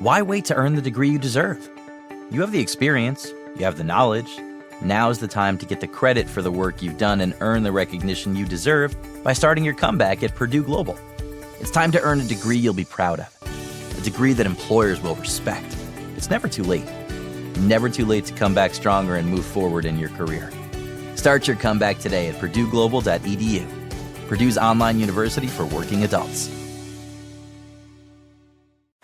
Why wait to earn the degree you deserve? You have the experience, you have the knowledge. Now's the time to get the credit for the work you've done and earn the recognition you deserve by starting your comeback at Purdue Global. It's time to earn a degree you'll be proud of, a degree that employers will respect. It's never too late. Never too late to come back stronger and move forward in your career. Start your comeback today at purdueglobal.edu. Purdue's online university for working adults.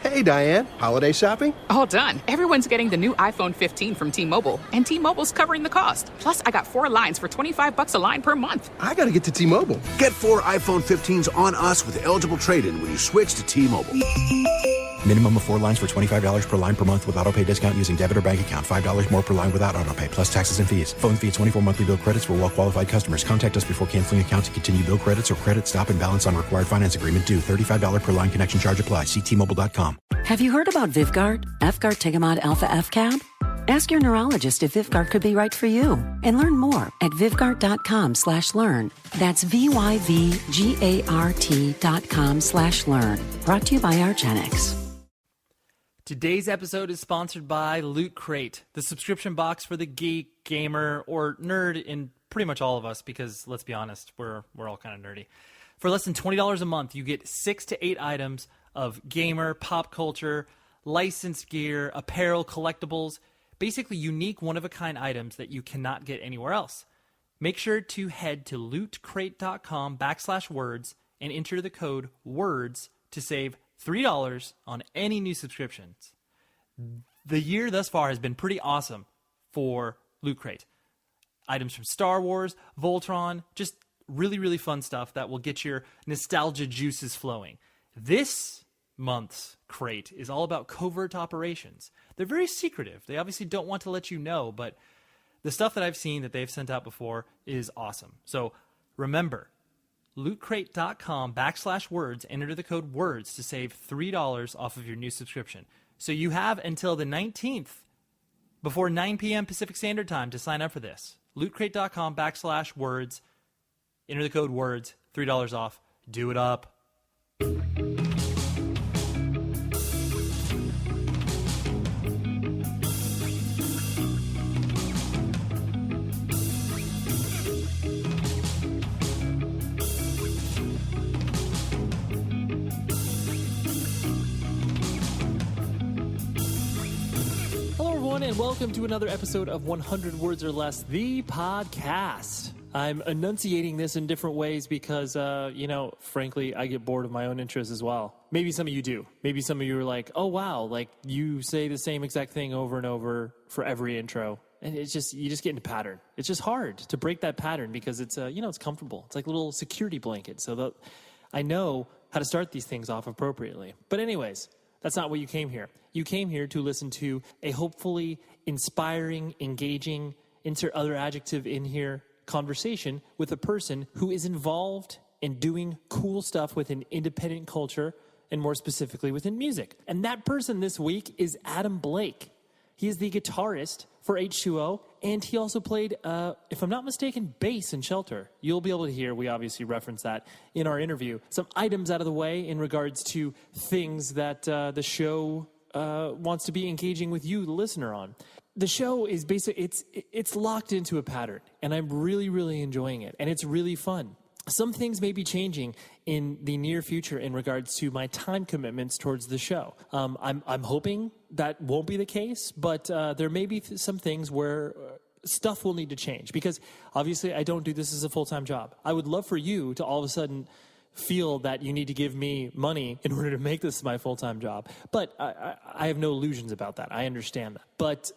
Hey, Diane, holiday shopping? All done. Everyone's getting the new iPhone 15 from T-Mobile, and T-Mobile's covering the cost. Plus, I got 4 lines for $25 a line per month. I gotta get to T-Mobile. Get 4 iPhone 15s on us with eligible trade-in when you switch to T-Mobile. Minimum of 4 lines for $25 per line per month with autopay discount using debit or bank account. $5 more per line without autopay, plus taxes and fees. Phone fee at 24 monthly bill credits for well-qualified customers. Contact us before canceling account to continue bill credits or credit stop and balance on required finance agreement due. $35 per line connection charge apply. See T-Mobile.com. Have you heard about Vyvgart? Efgart Tegamod Alpha F-Cab? Ask your neurologist if Vyvgart could be right for you. And learn more at Vyvgart.com/learn. That's VYVGART.com/learn. Brought to you by Argenx. Today's episode is sponsored by Loot Crate, the subscription box for the geek, gamer, or nerd in pretty much all of us, because let's be honest, we're all kind of nerdy. For less than $20 a month, you get 6 to 8 items of gamer, pop culture, licensed gear, apparel, collectibles, basically unique one-of-a-kind items that you cannot get anywhere else. Make sure to head to lootcrate.com/words and enter the code WORDS to save $3 on any new subscriptions. The year thus far has been pretty awesome for Loot Crate. Items from Star Wars, Voltron, just really, really fun stuff that will get your nostalgia juices flowing. This month's crate is all about covert operations. They're very secretive. They obviously don't want to let you know, but the stuff that I've seen that they've sent out before is awesome. So remember, lootcrate.com/words, enter the code WORDS to save $3 off of your new subscription. So you have until the 19th before 9 p.m. Pacific Standard Time to sign up for this. lootcrate.com/words, enter the code WORDS, $3 off. Do it up. And welcome to another episode of 100 Words or Less, the podcast. I'm enunciating this in different ways because, frankly, I get bored of my own intros as well. Maybe some of you do. Maybe some of you are like, oh, wow, like you say the same exact thing over and over for every intro. And you just get into pattern. It's just hard to break that pattern because it's, it's comfortable. It's like a little security blanket so that I know how to start these things off appropriately. But anyways, that's not what you came here. You came here to listen to a hopefully inspiring, engaging, insert other adjective in here, conversation with a person who is involved in doing cool stuff within independent culture and more specifically within music. And that person this week is Adam Blake. He is the guitarist for H2O, and he also played, if I'm not mistaken, bass in Shelter. You'll be able to hear, we obviously reference that in our interview, some items out of the way in regards to things that the show wants to be engaging with you, the listener, on. The show is basically, it's locked into a pattern, and I'm really, really enjoying it, and it's really fun. Some things may be changing in the near future in regards to my time commitments towards the show. I'm hoping that won't be the case, but there may be some things where stuff will need to change because obviously I don't do this as a full-time job. I would love for you to all of a sudden feel that you need to give me money in order to make this my full-time job. But I have no illusions about that. I understand that. But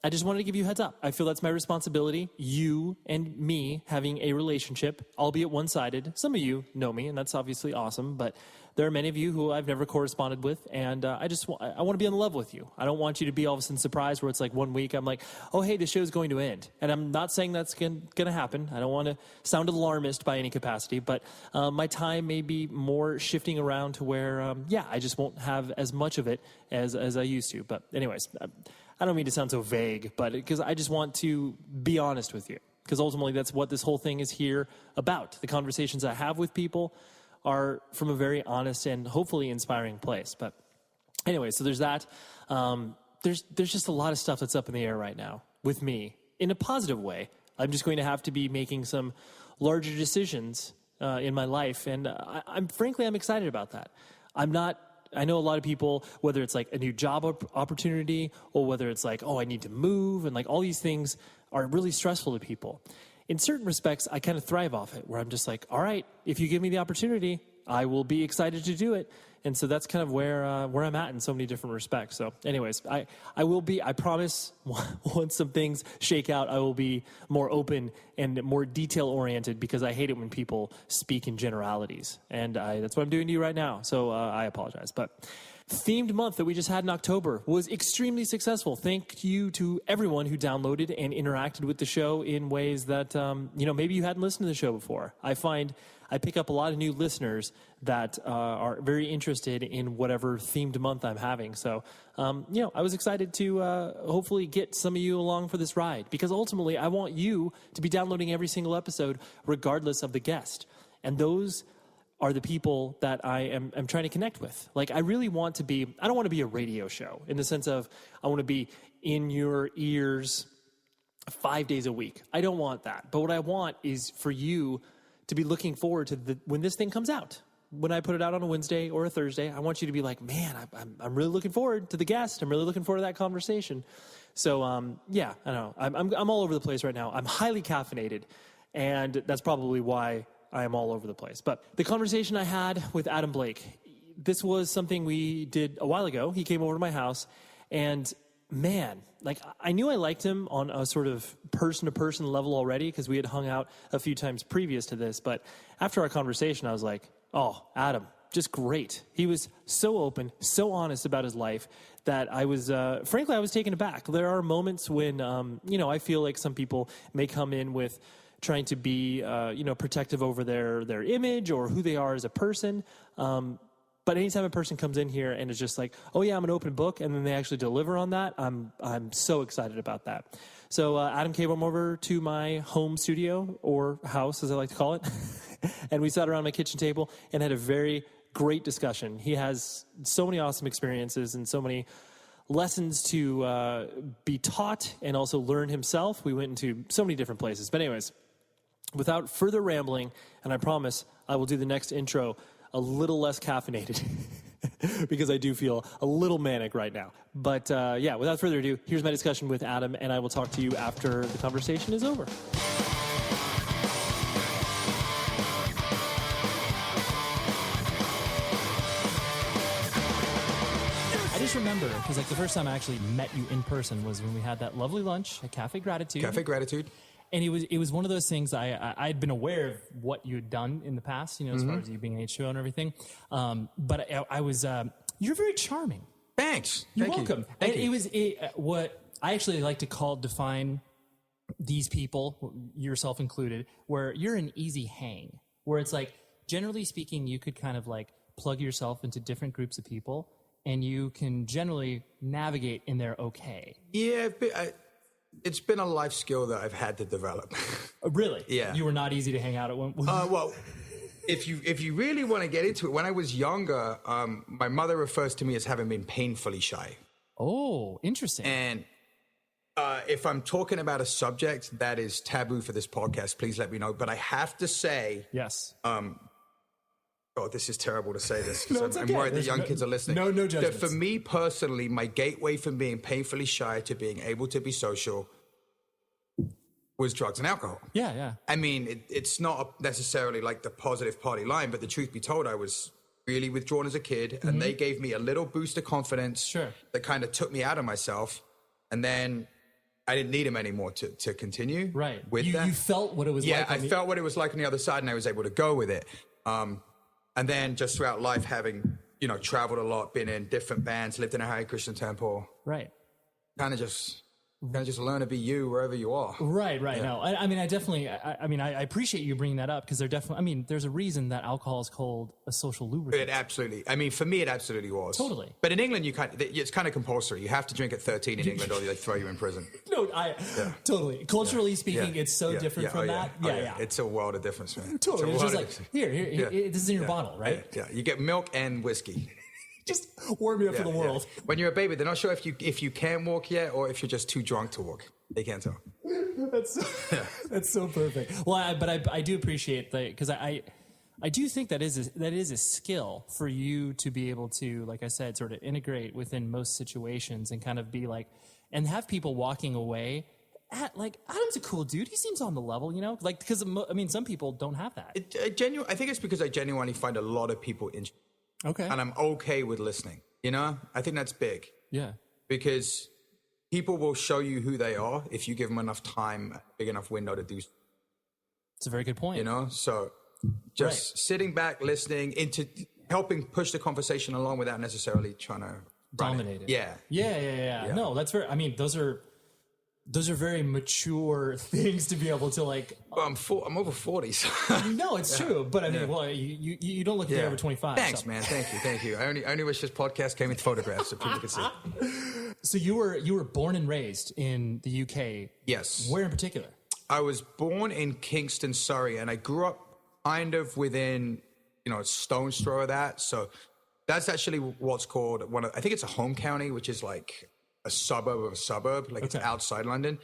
I just wanted to give you a heads up. I feel that's my responsibility. You and me having a relationship, albeit one-sided. Some of you know me, and that's obviously awesome, but there are many of you who I've never corresponded with, and I want to be in love with you. I don't want you to be all of a sudden surprised where it's like 1 week I'm like, oh, hey, the show's going to end. And I'm not saying that's going to happen. I don't want to sound alarmist by any capacity, but my time may be more shifting around to where, I just won't have as much of it as I used to. But anyways, I don't mean to sound so vague, but because I just want to be honest with you, because ultimately that's what this whole thing is here about. The conversations I have with people are from a very honest and hopefully inspiring place. But Anyway, so there's that. There's just a lot of stuff that's up in the air right now with me in a positive way. I'm just going to have to be making some larger decisions in my life, and I'm excited about that. I know a lot of people, whether it's like a new job opportunity or whether it's like, oh, I need to move, and like all these things are really stressful to people. In certain respects, I kind of thrive off it, where I'm just like, all right, if you give me the opportunity, I will be excited to do it. And so that's kind of where I'm at in so many different respects. So anyways, I promise, once some things shake out, I will be more open and more detail oriented, because I hate it when people speak in generalities. And that's what I'm doing to you right now. So I apologize. But themed month that we just had in October was extremely successful. Thank you to everyone who downloaded and interacted with the show in ways that, maybe you hadn't listened to the show before. I find I pick up a lot of new listeners that are very interested in whatever themed month I'm having. So, I was excited to hopefully get some of you along for this ride, because ultimately I want you to be downloading every single episode regardless of the guest. And those are the people that I'm trying to connect with. Like, I really want to be, I don't want to be a radio show in the sense of I want to be in your ears 5 days a week. I don't want that. But what I want is for you to be looking forward to when this thing comes out. When I put it out on a Wednesday or a Thursday, I want you to be like, man, I'm really looking forward to the guest. I'm really looking forward to that conversation. So, I don't know. I'm all over the place right now. I'm highly caffeinated, and that's probably why I am all over the place. But the conversation I had with Adam Blake, this was something we did a while ago. He came over to my house, and man, like, I knew I liked him on a sort of person-to-person level already, because we had hung out a few times previous to this. But after our conversation, I was like, oh, Adam, just great. He was so open, so honest about his life that I was, frankly, I was taken aback. There are moments when, I feel like some people may come in with trying to be, protective over their image or who they are as a person. But anytime a person comes in here and is just like, oh yeah, I'm an open book, and then they actually deliver on that, I'm so excited about that. So Adam came over to my home studio, or house as I like to call it, and we sat around my kitchen table and had a very great discussion. He has so many awesome experiences and so many lessons to be taught and also learn himself. We went into so many different places. But anyways, without further rambling, and I promise I will do the next intro a little less caffeinated because I do feel a little manic right now. But without further ado, here's my discussion with Adam, and I will talk to you after the conversation is over. I just remember, because like the first time I actually met you in person was when we had that lovely lunch at Cafe Gratitude. Cafe Gratitude. And it was one of those things I'd been aware of what you had done in the past, as far as you being an H2O and everything. But I was, you're very charming. Thanks. You're Thank welcome. You. Thank and you. it was what I actually like to define these people, yourself included, where you're an easy hang, where it's like, generally speaking, you could kind of like plug yourself into different groups of people and you can generally navigate in there okay. Yeah, it's been a life skill that I've had to develop. Really? Yeah. You were not easy to hang out at one point? Well, if you really want to get into it, when I was younger, my mother refers to me as having been painfully shy. Oh, interesting. And if I'm talking about a subject that is taboo for this podcast, please let me know. But I have to say... Yes. Oh, this is terrible to say this because I'm okay. worried that young kids are listening. No judgments. For me personally, my gateway from being painfully shy to being able to be social was drugs and alcohol. Yeah. I mean, it's not necessarily like the positive party line, but the truth be told, I was really withdrawn as a kid, and they gave me a little boost of confidence that kind of took me out of myself, and then I didn't need them anymore to continue with that. You felt what it was like. Yeah, I felt what it was like on the other side, and I was able to go with it. And then just throughout life, having, traveled a lot, been in different bands, lived in a Hare Krishna temple. Right. Kind of just learn to be you wherever you are. Right. Yeah. No, I mean, I definitely, I appreciate you bringing that up because there's a reason that alcohol is called a social lubricant. It absolutely, for me, it absolutely was. Totally. But in England, it's kind of compulsory. You have to drink at 13 in England or they throw you in prison. No, totally. Culturally speaking, it's so different from that. Yeah. It's a world of difference, man. Totally. It's just like, here, this is in your bottle, right? Yeah. You get milk and whiskey. Just warm me up for the world. Yeah. When you're a baby, they're not sure if you can walk yet or if you're just too drunk to walk. They can't tell. That's so perfect. Well, I do appreciate that, because I do think that is a skill for you to be able to, like I said, sort of integrate within most situations and kind of be like, and have people walking away at like, Adam's a cool dude. He seems on the level, you know, like, because I mean, some people don't have that. I think it's because I genuinely find a lot of people interesting. Okay. And I'm okay with listening. You know, I think that's big. Yeah. Because people will show you who they are if you give them enough time, a big enough window to do. It's a very good point. You know, so just sitting back, listening, into helping push the conversation along without necessarily trying to dominate it. Yeah. No, that's very. I mean, those are very mature things to be able to like. Well, I'm over 40. So. No, it's true. But I mean, well, you don't look like you're over 25. Thanks, so. man. Thank you. I only wish this podcast came with photographs so people could see. So you were born and raised in the UK. Yes. Where in particular? I was born in Kingston, Surrey, and I grew up kind of within, a stone's throw of that. So that's actually what's called I think it's a home county, which is like a suburb of a suburb, like it's outside London.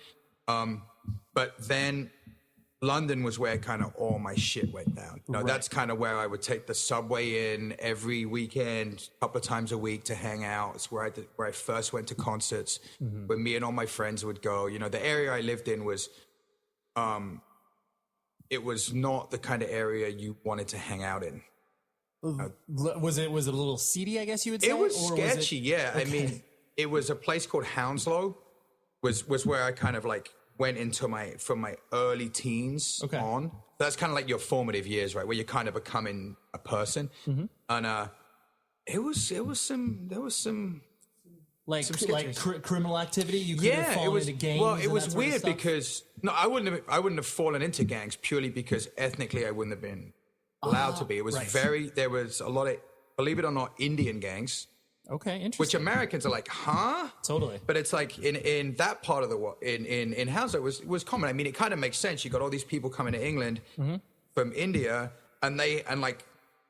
But then London was where kind of all my shit went down. That's kind of where I would take the subway in every weekend, a couple of times a week to hang out. It's where I first went to concerts, where me and all my friends would go. The area I lived in was, it was not the kind of area you wanted to hang out in. Was it a little seedy, I guess you would say? It was sketchy, yeah. Okay. I mean, it was a place called Hounslow, was where I kind of like went into from my early teens on. That's kind of like your formative years, right? Where you're kind of becoming a person. Mm-hmm. And there was some criminal activity. You could have fallen into gangs. Well, it was weird because I wouldn't have fallen into gangs purely because ethnically I wouldn't have been allowed to be. It was there was a lot of, believe it or not, Indian gangs. Okay, interesting. Which Americans are like, huh? Totally. But it's like in that part of the world, in Hounslow, it was common. I mean, it kind of makes sense. You got all these people coming to England from India, and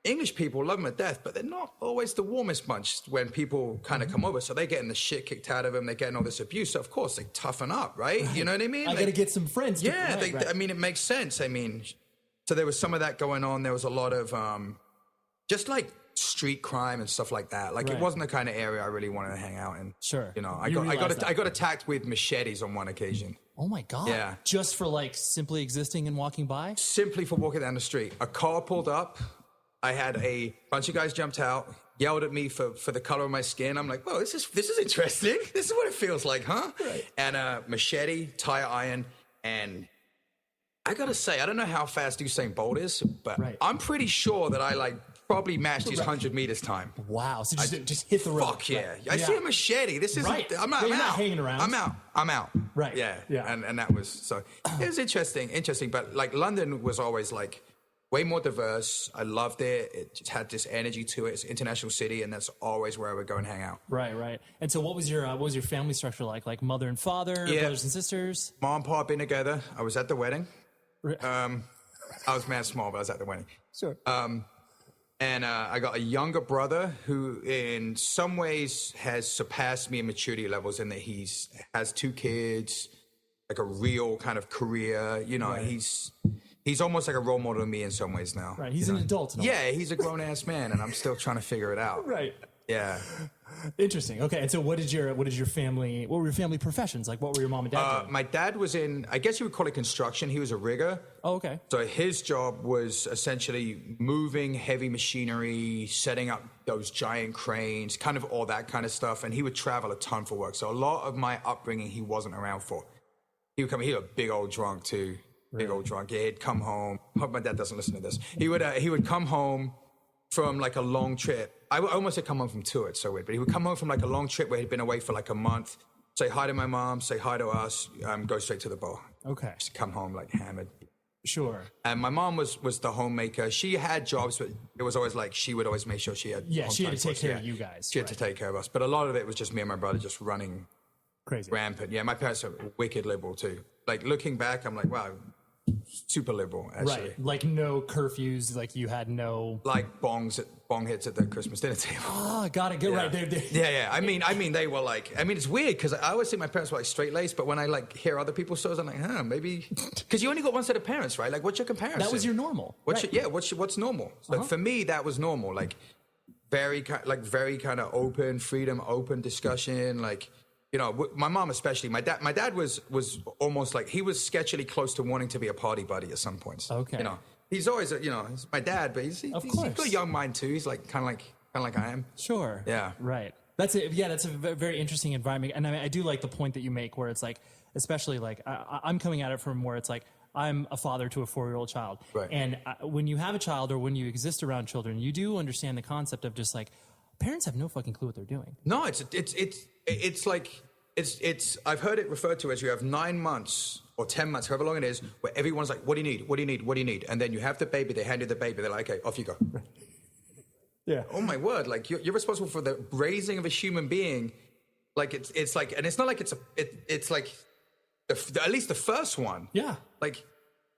English people love them to death, but they're not always the warmest bunch when people kind of come over. So they're getting the shit kicked out of them. They're getting all this abuse. So of course they toughen up, right? You know what I mean? I got to get some friends. I mean, it makes sense. I mean, so there was some of that going on. There was a lot of just like street crime and stuff like that. Like it wasn't the kind of area I really wanted to hang out in. Sure. I got attacked with machetes on one occasion. Oh my God. Yeah. Just for like simply existing and walking by? Simply for walking down the street. A car pulled up. I had a bunch of guys jumped out, yelled at me for the color of my skin. I'm like, whoa, this is interesting. This is what it feels like, huh? Right. And a machete, tire iron, and I gotta say, I don't know how fast Usain Bolt is, but I'm pretty sure that I probably matched his 100 meters time. Wow. So just hit the road. Fuck yeah. I see a machete. This is I'm out. Not hanging around. I'm out. Right. Yeah. And that was, so it was interesting, but like London was always like way more diverse. I loved it. It just had this energy to it. It's an international city, and that's always where I would go and hang out. Right. And so what was your family structure like? Like mother and father, brothers and sisters? Mom and pop been together. I was at the wedding. I was mad small, but I was at the wedding. Sure. And I got a younger brother who in some ways has surpassed me in maturity levels in that has 2 kids, like a real kind of career. He's almost like a role model to me in some ways now. Right. He's an adult. Yeah, he's a grown ass man, and I'm still trying to figure it out. Right. Yeah. Interesting. Okay. And so what were your family professions? Like what were your mom and dad doing? My dad was in, I guess you would call it construction. He was a rigger. Oh, okay. So his job was essentially moving heavy machinery, setting up those giant cranes, kind of all that kind of stuff. And he would travel a ton for work. So a lot of my upbringing, he wasn't around for. He was a big old drunk too. Big old drunk. Yeah, he'd come home. I hope my dad doesn't listen to this. He would come home from like a long trip. I almost said come home from tour. It's so weird. But he would come home from like a long trip where he'd been away for like a month, say hi to my mom, say hi to us, go straight to the bar. Okay. Just come home like hammered. Sure. And my mom was the homemaker. She had jobs, but it was always like she would always make sure she had. Yeah, she had to take care of you guys. She had to take care of us. But a lot of it was just me and my brother just running crazy, rampant. Yeah, my parents are wicked liberal too. Like looking back, I'm like, wow. super liberal, actually. Right, like no curfews, like you had no... Like bong hits at the Christmas dinner table. Oh, got it, good, right. Yeah. I mean, they were like... I mean, it's weird, because I always think my parents were like straight-laced, but when I like hear other people's stories, I'm like, maybe... Because you only got one set of parents, right? Like, what's your comparison? That was your normal. What's normal? Like, for me, that was normal. Like, very kind of open discussion, like... You know, my mom especially. My dad was almost like he was sketchily close to wanting to be a party buddy at some points. Okay. You know, he's always he's my dad, but he's got a young mind too. He's like kind of like I am. Sure. Yeah. Right. That's it. Yeah, that's a very interesting environment, and I do like the point that you make, where it's like, especially like I'm coming at it from where it's like I'm a father to a 4-year-old child, right? And when you have a child or when you exist around children, you do understand the concept of just like parents have no fucking clue what they're doing. No, it's like I've heard it referred to as you have 9 months or 10 months, however long it is, where everyone's like, what do you need? What do you need? What do you need? And then you have the baby, they hand you the baby, they're like, okay, off you go. Yeah. Oh my word, like you're responsible for the raising of a human being. Like it's like, and it's not like it's like at least the first one. Yeah. Like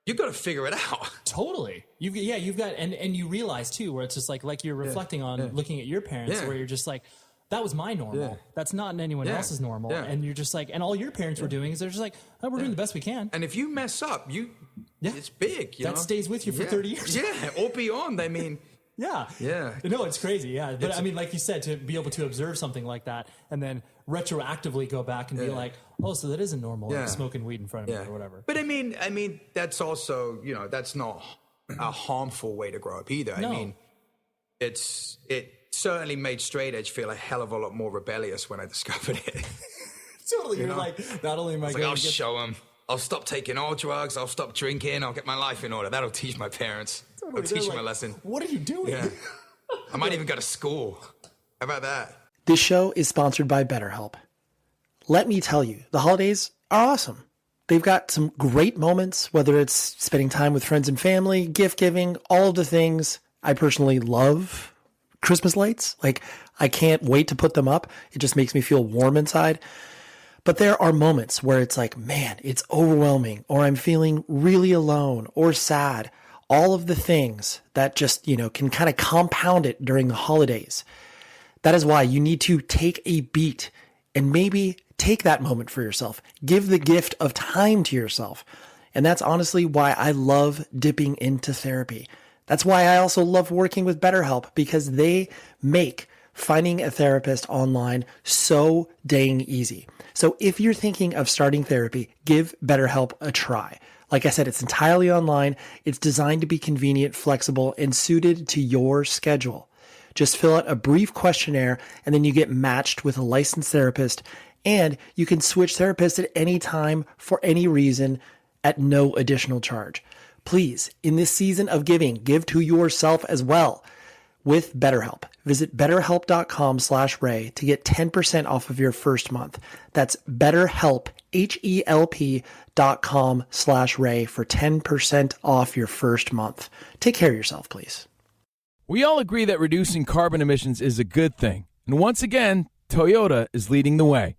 you got to figure it out. Totally. You've got, and you realize too, where it's just like you're reflecting on looking at your parents, where you're just like, that was my normal. Yeah. That's not anyone else's normal. Yeah. And you're just like, and all your parents were doing is they're just like, oh, we're doing the best we can. And if you mess up, it's big. You know? Stays with you for 30 years. Yeah, or beyond. I mean. Yeah. No, it's crazy. Yeah. But I mean, like you said, to be able to observe something like that and then retroactively go back and be like, oh, so that isn't normal, like smoking weed in front of me or whatever. But I mean, that's also, that's not a harmful way to grow up either. No. I mean, it certainly made straight edge feel a hell of a lot more rebellious when I discovered it. Totally. You're like, not only am I going I'll show them. I'll stop taking all drugs. I'll stop drinking. I'll get my life in order. That'll teach my parents. Totally. I'll teach them a lesson. What are you doing? Yeah. I might even go to school. How about that? This show is sponsored by BetterHelp. Let me tell you, the holidays are awesome. They've got some great moments, whether it's spending time with friends and family, gift giving, all of the things. I personally love Christmas lights. Like, I can't wait to put them up. It just makes me feel warm inside. But there are moments where it's like, man, it's overwhelming, or I'm feeling really alone or sad. All of the things that just, can kind of compound it during the holidays. That is why you need to take a beat and maybe take that moment for yourself. Give the gift of time to yourself. And that's honestly why I love dipping into therapy. That's why I also love working with BetterHelp, because they make finding a therapist online so dang easy. So if you're thinking of starting therapy, give BetterHelp a try. Like I said, it's entirely online. It's designed to be convenient, flexible, and suited to your schedule. Just fill out a brief questionnaire, and then you get matched with a licensed therapist, and you can switch therapists at any time for any reason at no additional charge. Please, in this season of giving, give to yourself as well with BetterHelp. Visit betterhelp.com/Ray to get 10% off of your first month. That's BetterHelp, HELP.com/Ray for 10% off your first month. Take care of yourself, please. We all agree that reducing carbon emissions is a good thing. And once again, Toyota is leading the way.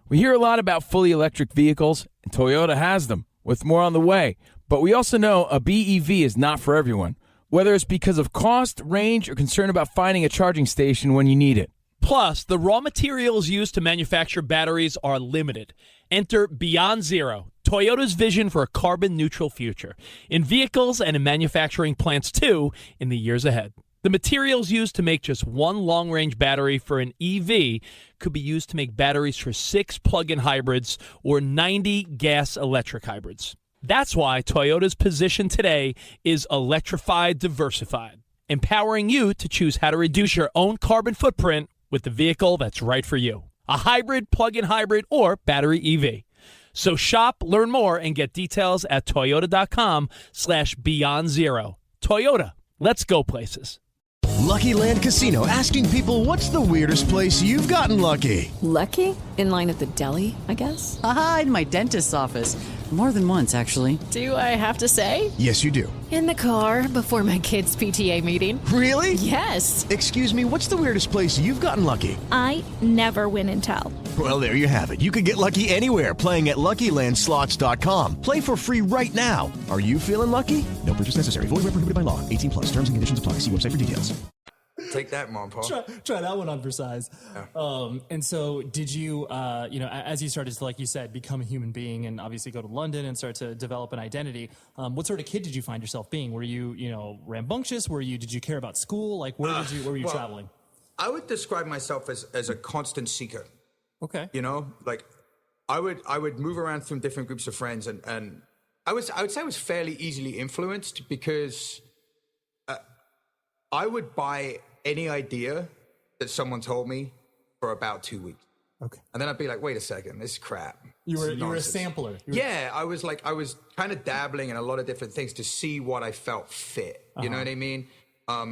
We hear a lot about fully electric vehicles, and Toyota has them, with more on the way. But we also know a BEV is not for everyone, whether it's because of cost, range, or concern about finding a charging station when you need it. Plus, the raw materials used to manufacture batteries are limited. Enter Beyond Zero, Toyota's vision for a carbon-neutral future, in vehicles and in manufacturing plants, too, in the years ahead. The materials used to make just one long-range battery for an EV could be used to make batteries for 6 plug-in hybrids or 90 gas-electric hybrids. That's why Toyota's position today is electrified diversified, empowering you to choose how to reduce your own carbon footprint with the vehicle that's right for you. A hybrid, plug-in hybrid, or battery EV. So shop, learn more, and get details at toyota.com/beyond zero. Toyota, let's go places. Lucky Land Casino, asking people, what's the weirdest place you've gotten lucky? Lucky? In line at the deli, I guess? Aha, in my dentist's office. More than once, actually. Do I have to say? Yes, you do. In the car before my kids' PTA meeting. Really? Yes. Excuse me, what's the weirdest place you've gotten lucky? I never win and tell. Well, there you have it. You can get lucky anywhere, playing at LuckyLandSlots.com. Play for free right now. Are you feeling lucky? No purchase necessary. Void where prohibited by law. 18 plus. Terms and conditions apply. See website for details. Take that, Mom, Paul. Try that one on for size. Yeah. And so did you, as you started to, like you said, become a human being and obviously go to London and start to develop an identity, what sort of kid did you find yourself being? Were you, rambunctious? Did you care about school? Like, where were you traveling? I would describe myself as a constant seeker. Okay. Like I would move around from different groups of friends and I would say I was fairly easily influenced because I would buy any idea that someone told me for about 2 weeks. Okay. And then I'd be like, wait a second, this is crap. You were a Nonsense. sampler. I was kind of dabbling in a lot of different things to see what I felt fit. You know what I mean?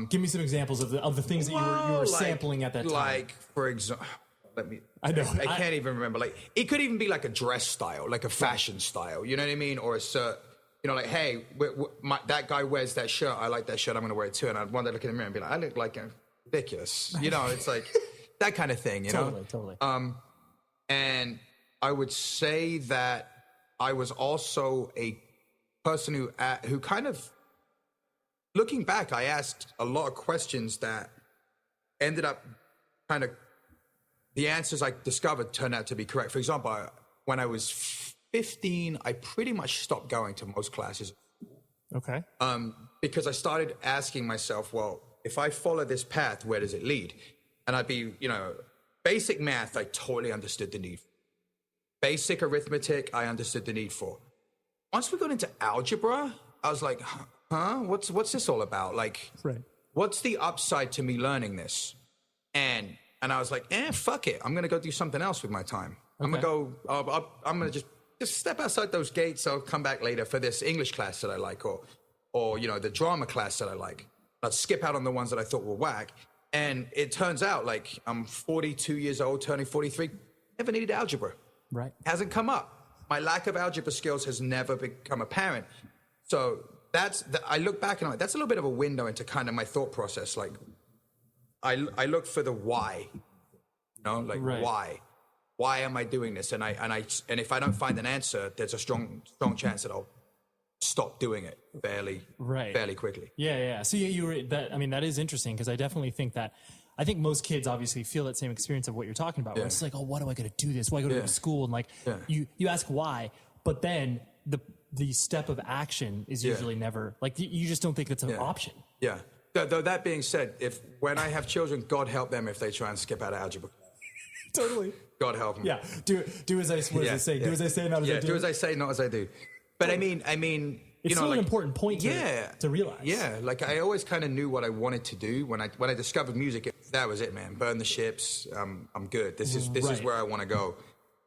Give me some examples of the things that you were sampling at that time. Like, for example, I know. I can't even remember. Like, it could even be like a dress style, like a fashion style. You know what I mean? Or a shirt. Like, hey, that guy wears that shirt. I like that shirt. I'm going to wear it too. And I'd one day look in the mirror and be like, I look like ridiculous. It's like that kind of thing. Totally. And I would say that I was also a person who kind of, looking back, I asked a lot of questions that ended up kind of, the answers I discovered turned out to be correct. For example, when I was 15, I pretty much stopped going to most classes. Okay. Because I started asking myself, well, if I follow this path, where does it lead? And I'd be, basic math, I totally understood the need for. Basic arithmetic, I understood the need for. Once we got into algebra, I was like, huh? What's this all about? Like, what's the upside to me learning this? And I was like, fuck it. I'm going to go do something else with my time. Okay. I'm going to just step outside those gates. I'll come back later for this English class that I like or the drama class that I like. I'd skip out on the ones that I thought were whack. And it turns out, like, I'm 42 years old, turning 43, never needed algebra. Right. Hasn't come up. My lack of algebra skills has never become apparent. So I look back and I'm like, that's a little bit of a window into kind of my thought process. Like, I look for the why, why? Why am I doing this? And if I don't find an answer, there's a strong chance that I'll stop doing it fairly quickly. Yeah. So you were that. I mean, that is interesting because I definitely think that. I think most kids obviously feel that same experience of what you're talking about. Where it's like, oh, why do I got to do this? Why go to school? And like, you ask why, but then the step of action is usually never like you just don't think it's an option. Yeah. Though that being said, when I have children, God help them if they try and skip out of algebra. Totally. God help them. Yeah. Do as I say. Do as I say, not as I do. Do as I say, not as I do. But I mean, it's still an important point to realize. Yeah. Like I always kind of knew what I wanted to do when I discovered music. That was it, man. Burn the ships. I'm good. This is where I want to go.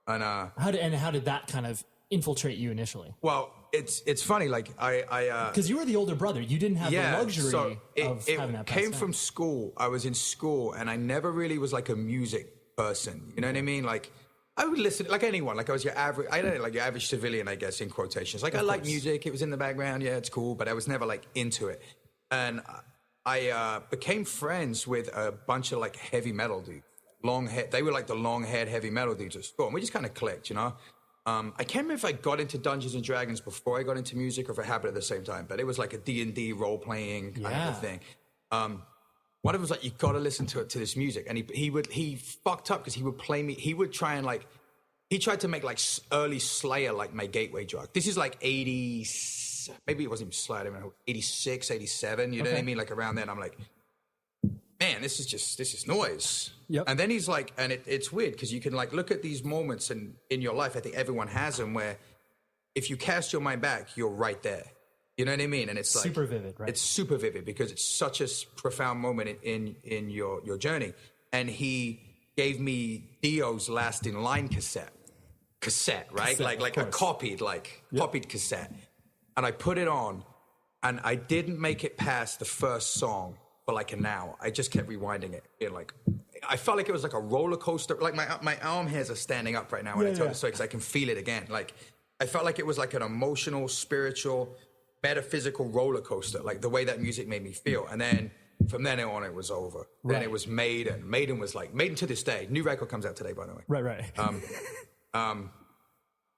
And how did that kind of infiltrate you initially? Well, it's funny. Like I because you were the older brother. You didn't have the luxury of having that. It came from school. I was in school, and I never really was like a music person. You know what I mean? Like. I would listen like anyone. Like I was your average civilian, I guess, in quotations. Like I like music. It was in the background. Yeah, it's cool. But I was never like into it. And I became friends with a bunch of like heavy metal dudes. Long hair. They were like the long-haired heavy metal dudes at school. And we just kind of clicked, I can't remember if I got into Dungeons and Dragons before I got into music or if it happened at the same time. But it was like a D&D role-playing kind of a thing. One of them was like, you got to listen to this music. And he fucked up because he would play me. He would try and like, he tried to make like early Slayer like my gateway drug. This is like 80, maybe it wasn't even Slayer, I don't know, 86, 87. You know what I mean? Like around then I'm like, man, this is noise. Yep. And then he's like, and it's weird because you can like look at these moments in your life. I think everyone has them where if you cast your mind back, you're right there. You know what I mean? And it's like super vivid, right? It's super vivid because it's such a profound moment in your journey. And he gave me Dio's Last in Line cassette, right? Like a copied cassette. And I put it on, and I didn't make it past the first song for like an hour. I just kept rewinding it. I felt like it was like a roller coaster. Like my arm hairs are standing up right now when I tell the story because I can feel it again. Like I felt like it was like an emotional, spiritual, metaphysical roller coaster, like the way that music made me feel. And then from then on, it was over. Right. Then it was Maiden. Maiden was like, Maiden to this day. New record comes out today, by the way. Right.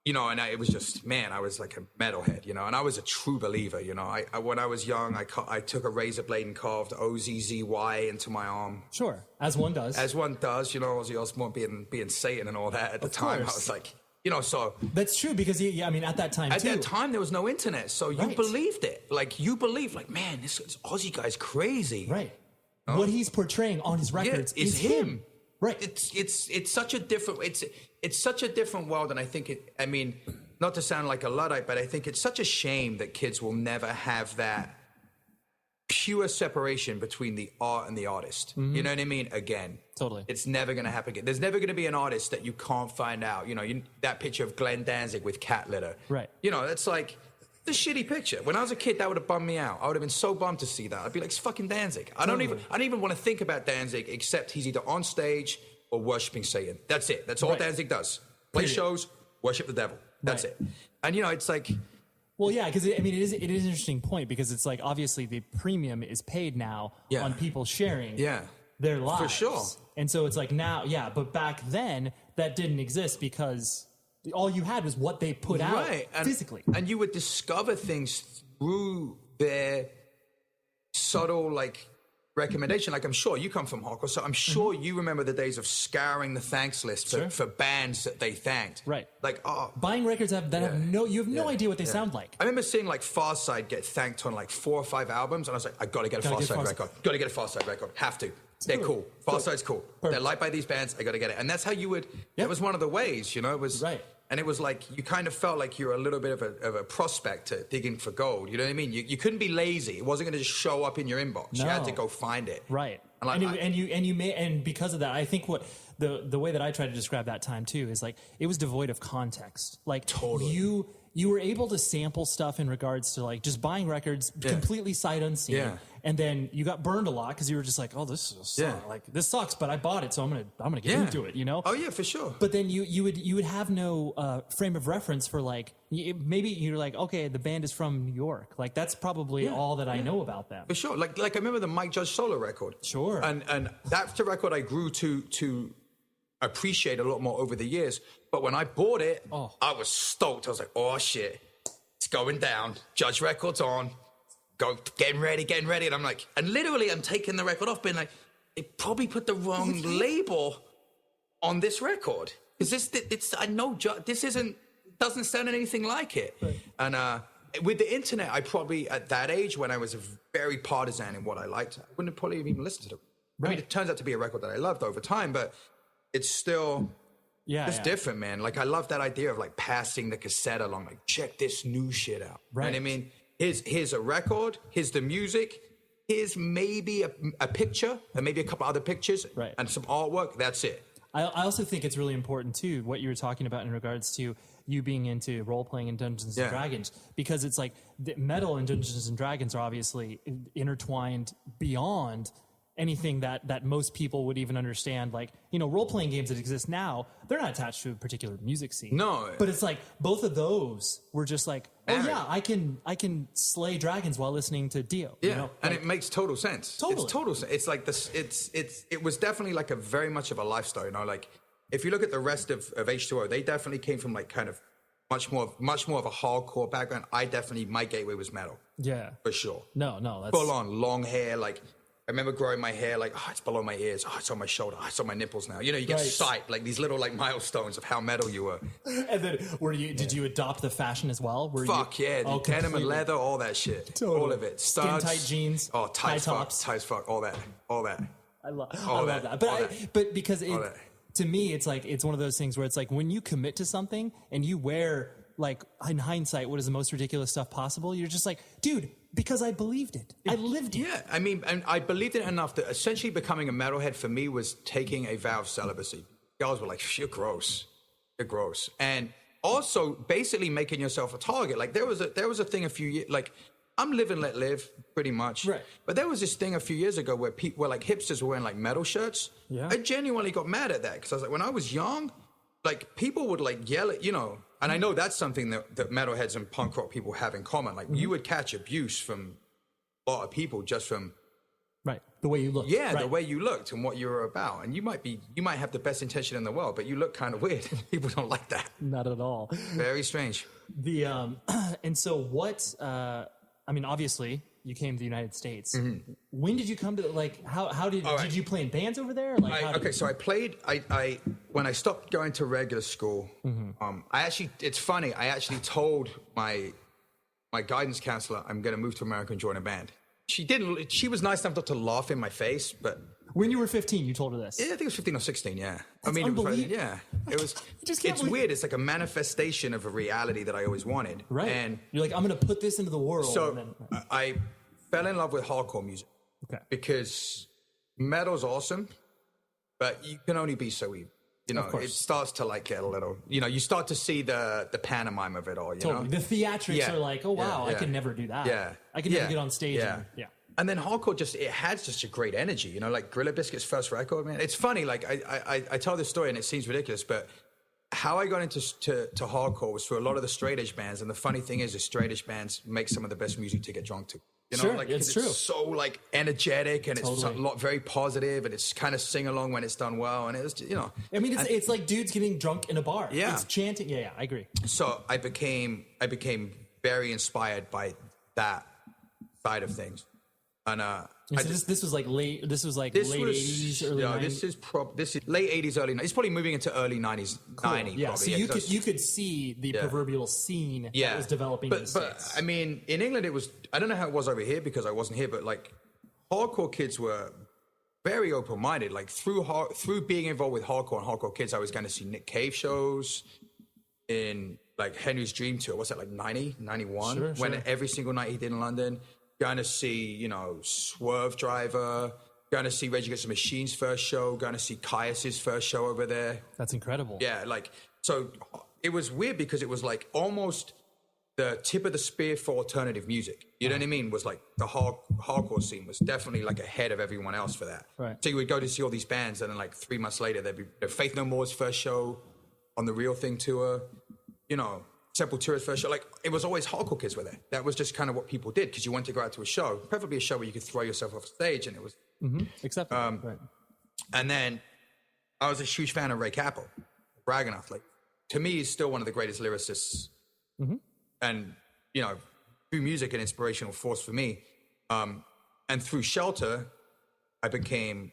You know, and it was just, man, I was like a metalhead, you know, and I was a true believer, you know. I when I was young, I took a razor blade and carved OZZY into my arm. Sure, as one does. As one does, you know, Ozzy Osbourne being Satan and all that. At the time, I was like, you know, so... That's true, because, I mean, at that time, At that time, there was no internet, so you believed it. Like, you believed, like, man, this Ozzy guy's crazy. Right. What he's portraying on his records is him. Right. It's such a different it's such a different world, and I think I mean, not to sound like a Luddite, but I think it's such a shame that kids will never have that pure separation between the art and the artist. You know what I mean? Again. Totally. It's never going to happen again. There's never going to be an artist that you can't find out. You know, that picture of Glenn Danzig with cat litter. Right. You know, that's like the shitty picture. When I was a kid, that would have bummed me out. I would have been so bummed to see that. I'd be like, it's fucking Danzig. I don't even want to think about Danzig, except he's either on stage or worshiping Satan. That's it. That's all Danzig does. Play shows, worship the devil. That's it. And you know, it's like... Well, yeah, because I mean, it is an interesting point, because it's like, obviously the premium is paid now on people sharing their lives. For sure. And so it's like now, but back then that didn't exist, because all you had was what they put out physically. And you would discover things through their subtle, like, recommendation. Like, I'm sure you come from hardcore, so I'm sure you remember the days of scouring the thanks list for bands that they thanked. Right. Like, buying records you have no idea what they sound like. I remember seeing like Far Side get thanked on like 4 or 5 albums, and I was like, I gotta get a Far Side record. Gotta get a Far Side record. Have to. They're cool. Far Side's cool. They're liked by these bands. I gotta get it. And that's how you would. That was one of the ways, you know. It was And it was like, you kind of felt like you were a little bit of a prospector digging for gold. You know what I mean? You couldn't be lazy. It wasn't going to just show up in your inbox. No. You had to go find it. Right. And, and because of that, I think what the way that I try to describe that time too is like, it was devoid of context. Like, totally. You were able to sample stuff in regards to like just buying records completely sight unseen. Yeah. And then you got burned a lot because you were just like, oh, this is like this sucks, but I bought it, so I'm gonna get into it, you know? Oh yeah, for sure. But then you would have no frame of reference for like, maybe you're like, okay, the band is from New York, like that's probably all that I know about them. For sure. Like I remember the Mike Judge solo record. Sure. And that's the record I grew to appreciate a lot more over the years. But when I bought it, I was stoked. I was like, oh shit, it's going down. Judge Records on. Go, getting ready. And I'm like, and literally I'm taking the record off, being like, they probably put the wrong label on this record. Because I know this doesn't sound anything like it. Right. And with the internet, I probably, at that age, when I was very partisan in what I liked, I wouldn't have probably even listened to it. Right. I mean, it turns out to be a record that I loved over time, but it's still... it's different, man. Like, I love that idea of, like, passing the cassette along. Like, check this new shit out. Right. You know what I mean? Here's a record. Here's the music. Here's maybe a picture, and maybe a couple other pictures, and some artwork. That's it. I also think it's really important, too, what you were talking about in regards to you being into role-playing in Dungeons and Dragons. Because it's like, the metal and Dungeons and Dragons are obviously intertwined beyond anything that most people would even understand. Like, you know, role-playing games that exist now, they're not attached to a particular music scene. No. But it's like, both of those were just like, I can slay dragons while listening to Dio. Yeah, you know? and it makes total sense. Totally. It's total sense. It's like this, it was definitely like a very much of a lifestyle, you know, like, if you look at the rest of H2O, they definitely came from like kind of much more of a hardcore background. My gateway was metal. Yeah. For sure. No, that's... Full on, long hair, like... I remember growing my hair like, it's below my ears. It's on my shoulder. It's on my nipples now. You know, you get sight, like these little like milestones of how metal you were. And then did you adopt the fashion as well? Denim and leather, all that shit. Totally. All of it. Studs. Skin tight jeans. Oh, tight tops. Tight as fuck. All that. I love that. But because to me, it's like, it's one of those things where it's like, when you commit to something and you wear, like, in hindsight, what is the most ridiculous stuff possible? You're just like, dude, because I believed it. I lived it. Yeah, I mean, and I believed it enough that essentially becoming a metalhead for me was taking a vow of celibacy. Girls were like, you're gross. You're gross. And also basically making yourself a target. Like, there was a thing a few years, like, I'm live and let live, pretty much. Right. But there was this thing a few years ago where people were like, hipsters were wearing like metal shirts. Yeah. I genuinely got mad at that because I was like, when I was young, like, people would like yell at, you know, and I know that's something that metalheads and punk rock people have in common. Like, you would catch abuse from a lot of people just from Right. The way you look. Yeah, right. the way you looked and what you were about. And you might have the best intention in the world, but you look kind of weird. People don't like that. Not at all. Very strange. And so what, I mean, obviously you came to the United States. Mm-hmm. When did you come to, like, how did you play in bands over there? Like, So I played, when I stopped going to regular school, it's funny, I actually told my guidance counselor, I'm going to move to America and join a band. She was nice enough not to laugh in my face, but... When you were 15, you told her this? Yeah, I think it was 15 or 16, yeah. That's it was unbelievable. It was, it's weird. It's like a manifestation of a reality that I always wanted. Right. And you're like, I'm going to put this into the world. So I fell in love with hardcore music. Okay. Because metal's awesome, but you can only be so evil. You know, it starts to like get a little, you start to see the pantomime of it all, you know? The theatrics are like, oh, wow, I can never do that. Yeah. I can never get on stage. Yeah. And then hardcore it had such a great energy, like Gorilla Biscuit's first record, man. It's funny, like I tell this story and it seems ridiculous, but how I got into hardcore was through a lot of the straight edge bands. And the funny thing is, the straight edge bands make some of the best music to get drunk to. Sure, it's true. It's so like energetic and it's a lot very positive and it's kind of sing along when it's done well. And it was, I mean, it's like dudes getting drunk in a bar. Yeah. It's chanting. Yeah, I agree. So I became very inspired by that side of things. And this was like late 80s, early 90s. This is late 80s, early 90s. It's probably moving into early 90s, cool. 90. Yeah, probably. So you could see the proverbial scene that was developing in the States. But I mean, in England, it was, I don't know how it was over here because I wasn't here, but like hardcore kids were very open-minded. Like through being involved with hardcore and hardcore kids, I was going to see Nick Cave shows in like Henry's Dream Tour. What's that, like 90, 91? When every single night he did in London. Going to see, Swerve Driver, going to see Rage Against the Machine's first show, going to see Caius's first show over there. That's incredible. Yeah, so it was weird because it was like almost the tip of the spear for alternative music. You know what I mean? Was like the hardcore scene was definitely like ahead of everyone else for that. Right. So you would go to see all these bands and then like 3 months later, there'd be Faith No More's first show on the Real Thing tour, Sepultura's first show. Like, it was always hardcore kids were there. That was just kind of what people did because you wanted to go out to a show, preferably a show where you could throw yourself off stage, and it was... Acceptable. Right. And then I was a huge fan of Ray Capel, Braganoff. Like, to me, he's still one of the greatest lyricists. And, through music, an inspirational force for me. And through Shelter, I became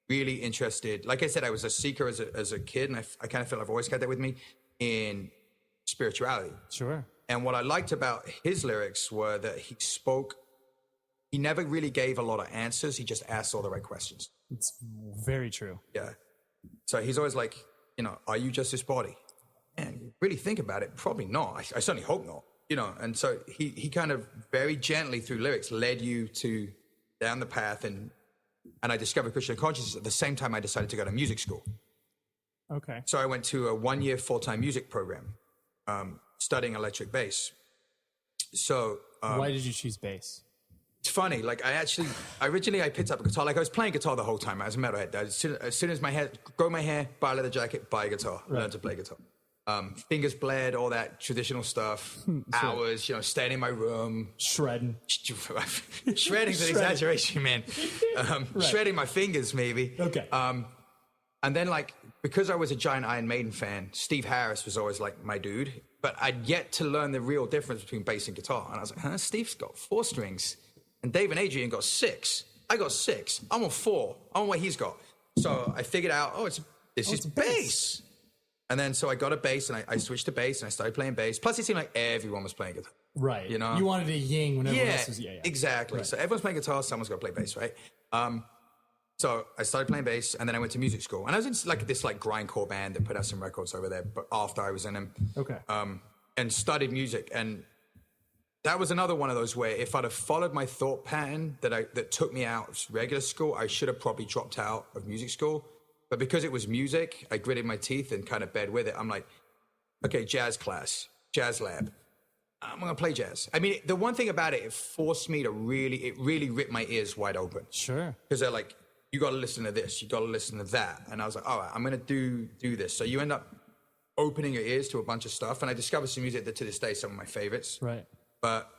really interested. Like I said, I was a seeker as a kid, and I kind of feel I've always had that with me, in spirituality. Sure. And what I liked about his lyrics were that he never really gave a lot of answers. He just asked all the right questions. It's very true. Yeah. So he's always like, are you just this body? And you really think about it, probably not. I certainly hope not. And so he kind of very gently through lyrics led you down the path, and I discovered Christian consciousness at the same time I decided to go to music school. Okay. So I went to a 1-year full-time music program, studying electric bass. So why did you choose bass? It's funny. Like originally I picked up a guitar. Like I was playing guitar the whole time. I was a metalhead. As soon as grow my hair, buy a leather jacket, buy a guitar, learn to play guitar. Fingers bled, all that traditional stuff. Hours, staying in my room. Shredding. Shredding's an exaggeration, man. Shredding my fingers, maybe. Okay. And then, because I was a giant Iron Maiden fan, Steve Harris was always, my dude. But I'd yet to learn the real difference between bass and guitar. And I was like, Steve's got 4 strings. And Dave and Adrian got 6. I got 6. I'm on 4. I don't know what he's got. So I figured out, this is bass. And then, so I got a bass, and I switched to bass, and I started playing bass. Plus, it seemed like everyone was playing guitar. Right. You wanted a yin when everyone else was... Yeah, exactly. Right. So everyone's playing guitar, someone's got to play bass, right? So I started playing bass, and then I went to music school. And I was in this grindcore band that put out some records over there, but after I was in them. Okay. And studied music. And that was another one of those where if I'd have followed my thought pattern that took me out of regular school, I should have probably dropped out of music school. But because it was music, I gritted my teeth and kind of bed with it. I'm like, okay, jazz class, jazz lab. I'm going to play jazz. I mean, the one thing about it forced me to really ripped my ears wide open. Sure. Because they're like, you got to listen to this, you got to listen to that. And I was like, all right, I'm going to do this. So you end up opening your ears to a bunch of stuff. And I discovered some music that to this day, some of my favorites. Right. But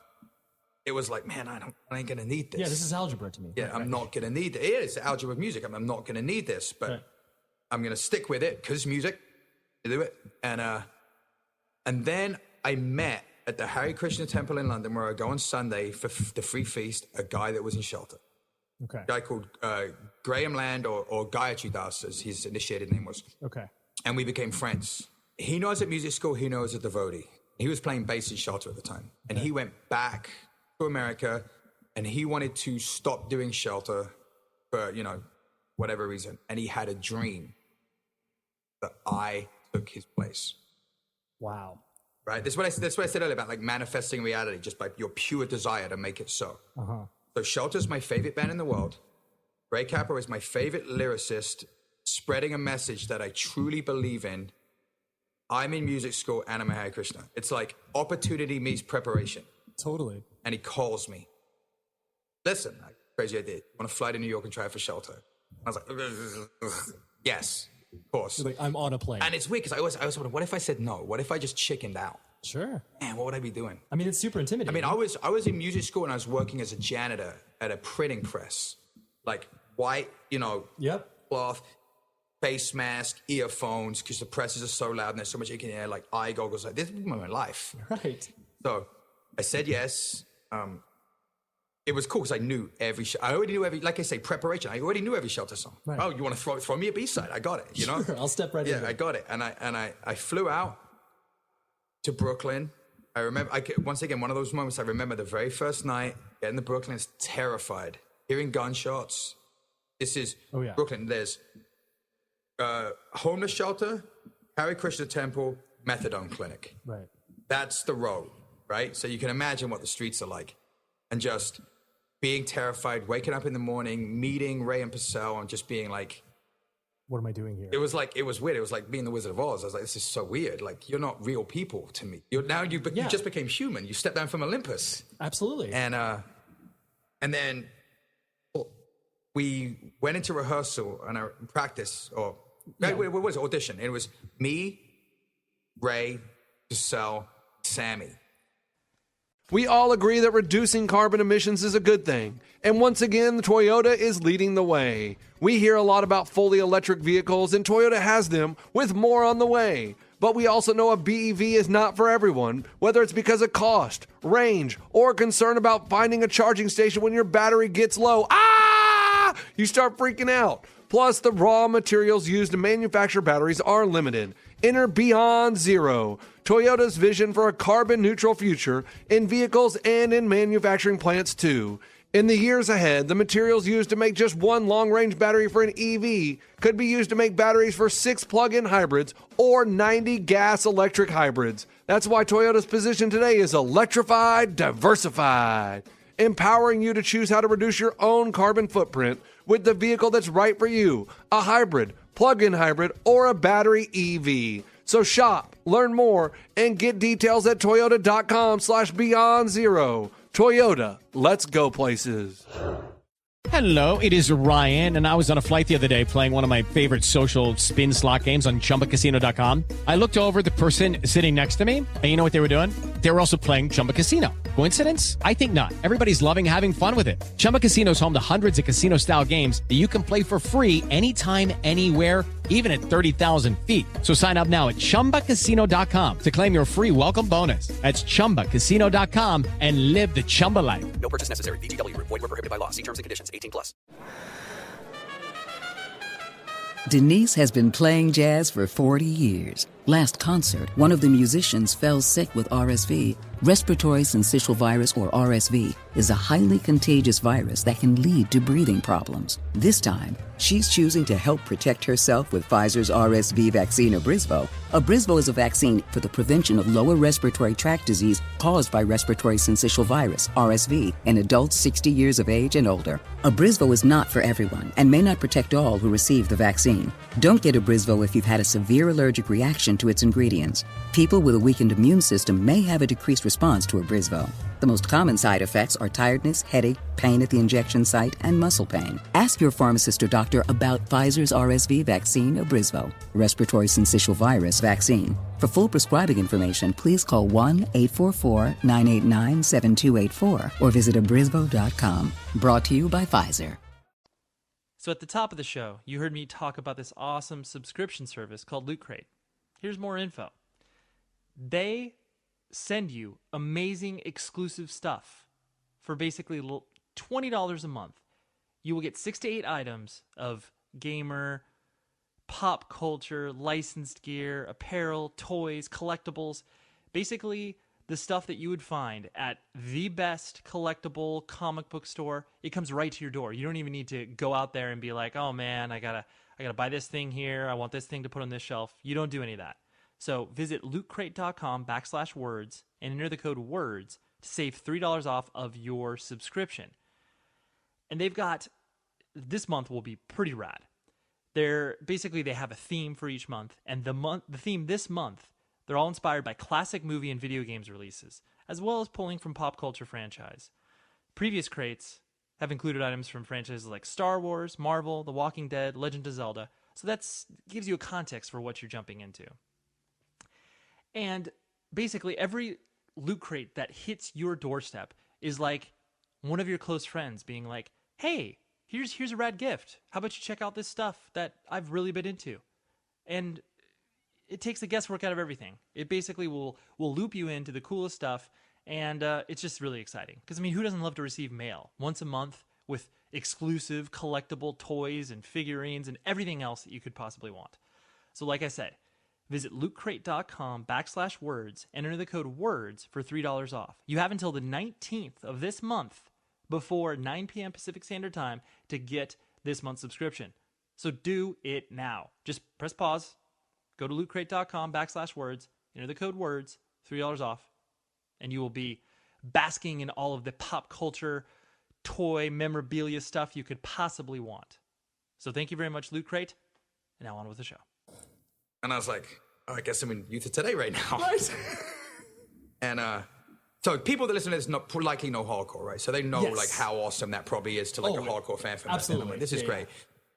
it was like, man, I ain't gonna need this. Yeah, this is algebra to me. Yeah, I'm not gonna need it. It is algebra of music. I'm not gonna need this, but I'm gonna stick with it because music. To do it, and then I met at the Hare Krishna Temple in London, where I go on Sunday for the free feast, a guy that was in shelter. Okay. A guy called Graham Land or Gayatri Das, as his initiated name was. Okay. And we became friends. He knows at music school, he knows a devotee. He was playing bass in shelter at the time. And he went back to America, and he wanted to stop doing shelter for, whatever reason. And he had a dream that I took his place. Wow. Right? That's what I said earlier about like manifesting reality just by your pure desire to make it so. Uh-huh. So Shelter's my favorite band in the world. Ray Capra is my favorite lyricist, spreading a message that I truly believe in. I'm in music school and I'm a Hare Krishna. It's like opportunity meets preparation. Totally. And he calls me. Listen, crazy idea. Want to fly to New York and try for Shelter? I was like, yes. Of course. You're like, I'm on a plane. And it's weird because I always wonder, what if I said no? What if I just chickened out? Sure. Man, what would I be doing? I mean, it's super intimidating. I mean, I was in music school and I was working as a janitor at a printing press. Like white, cloth, face mask, earphones, because the presses are so loud and there's so much you can hear, like eye goggles. Like, this is my life. Right. So I said yes. It was cool because I knew I already knew like I say, preparation. I already knew every Shelter song. Right. Oh, you want to throw me a B-side? I got it, Sure, I'll step right in. Yeah, I got it. And I flew out to Brooklyn. I remember, once again, one of those moments I remember the very first night, getting to Brooklyn, is terrified. Hearing gunshots. This is Brooklyn. There's homeless shelter, Hare Krishna Temple, methadone clinic. Right. That's the road, right? So you can imagine what the streets are like. And just being terrified, waking up in the morning, meeting Ray and Purcell, and just being like, what am I doing here? It was weird. It was like being the Wizard of Oz. I was like, this is so weird. Like, you're not real people to me. You just became human. You stepped down from Olympus. Absolutely. And then we went into rehearsal and practice, or what was it? Audition. It was me, Ray, Purcell, Sammy. We all agree that reducing carbon emissions is a good thing. And once again, Toyota is leading the way. We hear a lot about fully electric vehicles, and Toyota has them, with more on the way. But we also know a BEV is not for everyone, whether it's because of cost, range, or concern about finding a charging station when your battery gets low. You start freaking out. Plus, the raw materials used to manufacture batteries are limited. Enter Beyond Zero, Toyota's vision for a carbon-neutral future in vehicles and in manufacturing plants too. In the years ahead, the materials used to make just one long-range battery for an EV could be used to make batteries for 6 plug-in hybrids or 90 gas-electric hybrids. That's why Toyota's position today is electrified, diversified, empowering you to choose how to reduce your own carbon footprint with the vehicle that's right for you, a hybrid, plug-in hybrid, or a battery EV. So shop, learn more, and get details at toyota.com/beyondzero. Toyota, let's go places. Hello, it is Ryan, and I was on a flight the other day playing one of my favorite social spin slot games on ChumbaCasino.com. I looked over at the person sitting next to me, and you know what they were doing? They were also playing Chumba Casino. Coincidence? I think not. Everybody's loving having fun with it. Chumba Casino is home to hundreds of casino-style games that you can play for free anytime, anywhere, even at 30,000 feet. So sign up now at ChumbaCasino.com to claim your free welcome bonus. That's ChumbaCasino.com and live the Chumba life. No purchase necessary. VGW. Void where prohibited by law. See terms and conditions. 18+. Denise has been playing jazz for 40 years. Last concert, one of the musicians fell sick with RSV. Respiratory syncytial virus, or RSV, is a highly contagious virus that can lead to breathing problems. This time, she's choosing to help protect herself with Pfizer's RSV vaccine, Abrysvo. Abrysvo is a vaccine for the prevention of lower respiratory tract disease caused by respiratory syncytial virus, RSV, in adults 60 years of age and older. Abrysvo is not for everyone and may not protect all who receive the vaccine. Don't get Abrysvo if you've had a severe allergic reaction to its ingredients. People with a weakened immune system may have a decreased response to Abrysvo. The most common side effects are tiredness, headache, pain at the injection site, and muscle pain. Ask your pharmacist or doctor about Pfizer's RSV vaccine, Abrysvo, respiratory syncytial virus vaccine. For full prescribing information, please call 1-844-989-7284 or visit abrysvo.com. Brought to you by Pfizer. So at the top of the show, you heard me talk about this awesome subscription service called Loot Crate. Here's more info. They send you amazing exclusive stuff for basically $20 a month. You will get 6 to 8 items of gamer, pop culture, licensed gear, apparel, toys, collectibles. Basically, the stuff that you would find at the best collectible comic book store. It comes right to your door. You don't even need to go out there and be like, oh man, I gotta buy this thing here. I want this thing to put on this shelf. You don't do any of that. So visit lootcrate.com/words and enter the code WORDS to save $3 off of your subscription. And they've got, this month will be pretty rad. They have a theme for each month, and the theme this month, they're all inspired by classic movie and video games releases, as well as pulling from pop culture franchise. Previous crates have included items from franchises like Star Wars, Marvel, The Walking Dead, Legend of Zelda, so that gives you a context for what you're jumping into. And basically every Loot Crate that hits your doorstep is like one of your close friends being like, hey, here's a rad gift. How about you check out this stuff that I've really been into? And it takes the guesswork out of everything. It basically will loop you into the coolest stuff, and it's just really exciting. Because, I mean, who doesn't love to receive mail once a month with exclusive collectible toys and figurines and everything else that you could possibly want? So like I said, visit lootcrate.com/words and enter the code WORDS for $3 off. You have until the 19th of this month before 9 p.m. Pacific Standard Time to get this month's subscription. So do it now. Just press pause. Go to lootcrate.com/words, enter the code WORDS, $3 off, and you will be basking in all of the pop culture, toy, memorabilia stuff you could possibly want. So thank you very much, Loot Crate, and now on with the show. And I was like, oh, I guess I'm in Youth of Today right now. Right. And so people that listen to this likely know hardcore, right? So they know like how awesome that probably is to like a hardcore fan. Absolutely. Like, this is great.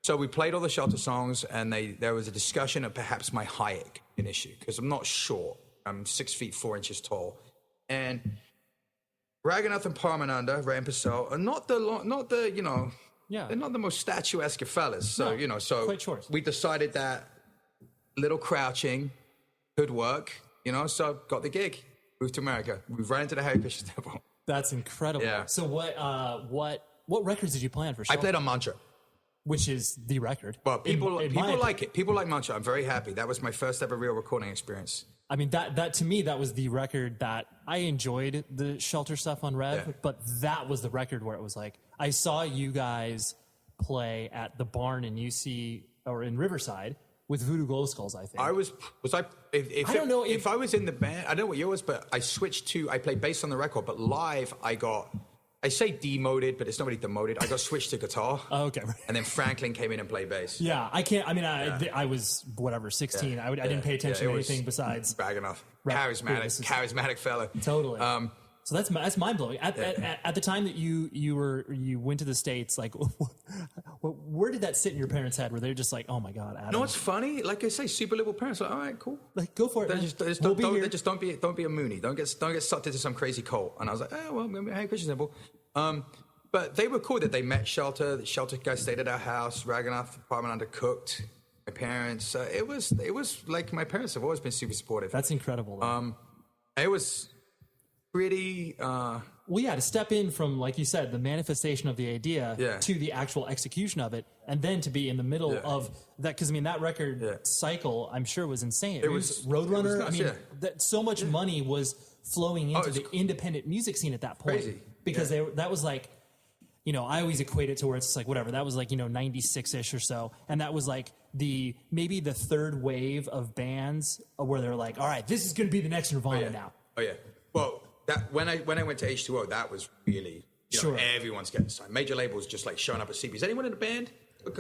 So we played all the Shelter songs, and there was a discussion of perhaps my height an issue, because I'm not short. I'm 6 feet 4 inches tall. And Raghunath and Paramananda, Ray and Purcell, are not the they're not the most statuesque of fellas. So, so quite short. We decided that little crouching could work, so got the gig. Moved to America. We ran into the Hare Krishna Temple. That's incredible. Yeah. So what records did you play on for I Shelter? played on Mantra. Which is the record. But people like it. People like Mantra. I'm very happy. That was my first ever real recording experience. I mean, that to me, that was the record that I enjoyed the Shelter stuff on Rev, but that was the record where it was like, I saw you guys play at the barn in UC or in Riverside with Voodoo Glow Skulls, I think. I don't know if I was in the band, I don't know what yours, but I played bass on the record, but live I say demoted, but it's not really demoted. I got switched to guitar. Oh, okay. And then Franklin came in and played bass. Yeah, I can't. I mean, I was 16. I didn't pay attention to anything besides Raghunath. Charismatic fellow. Totally. So that's mind blowing. At the time that you went to the States, like, where did that sit in your parents' head? Were they just like, oh my God, Adam? No, it's funny. Like I say, super liberal parents. Like, all right, cool. Like, go for it. Don't be a Mooney. Don't get sucked into some crazy cult. And I was like, oh well, I'm gonna be Hare Krishna Temple. But they were cool that they met Shelter. The Shelter guys stayed at our house. Raghunath, Paramananda cooked. My parents. It was like my parents have always been super supportive. That's incredible. It was pretty. To step in from, like you said, the manifestation of the idea to the actual execution of it, and then to be in the middle of that, because I mean that record cycle, I'm sure was insane. It was Roadrunner. Nuts, that so much money was flowing into the independent music scene at that point, crazy. Because that was like, I always equate it to where it's like whatever. That was like 96-ish or so, and that was like maybe the third wave of bands where they're like, all right, this is going to be the next Nirvana now. Oh yeah. Well. That when I went to H2O, that was really everyone's getting signed. Major labels just like showing up at CBs. Anyone in the band?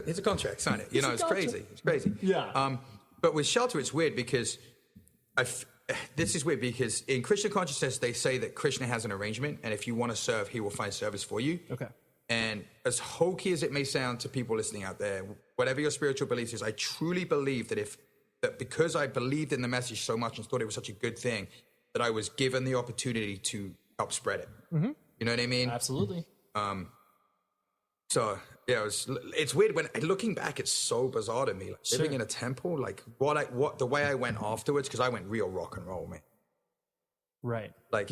Here's a contract, sign it. It's crazy. It's crazy. Yeah. But with Shelter, it's weird because this is weird because in Krishna consciousness, they say that Krishna has an arrangement, and if you want to serve, he will find service for you. Okay. And as hokey as it may sound to people listening out there, whatever your spiritual beliefs is, I truly believe that because I believed in the message so much and thought it was such a good thing, that I was given the opportunity to help spread it. Mm-hmm. You know what I mean? Absolutely. So yeah, it's weird when looking back, it's so bizarre to me. Like, Sure. living in a temple, like the way I went afterwards, because I went real rock and roll, man. Right. Like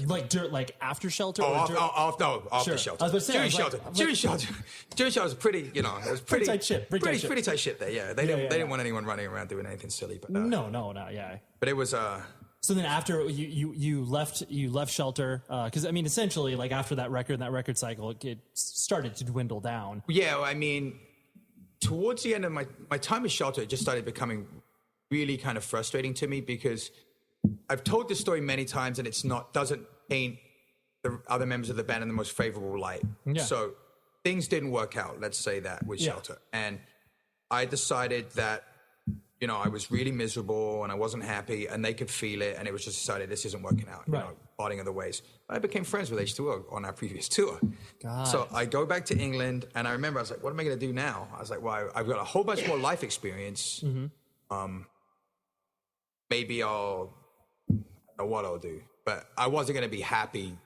after Shelter? After Sure. Shelter. I was about to say, During Shelter. During Shelter was pretty, it was pretty tight ship. Pretty tight ship there, yeah. They didn't want anyone running around doing anything silly. But No, yeah. But it was So then after you left Shelter, because I mean essentially like after that record cycle, it started to dwindle down. Yeah, I mean, towards the end of my time at Shelter, it just started becoming really kind of frustrating to me because I've told this story many times and doesn't paint the other members of the band in the most favorable light. Yeah. So things didn't work out, let's say that, with Shelter. And I decided that, I was really miserable and I wasn't happy and they could feel it, and it was just decided this isn't working out, parting of the ways. I became friends with H2O on our previous tour. So I go back to England and I remember I was like, what am I going to do now? I was like, well, I've got a whole bunch more life experience. Mm-hmm. Maybe I don't know what I'll do. But I wasn't going to be happy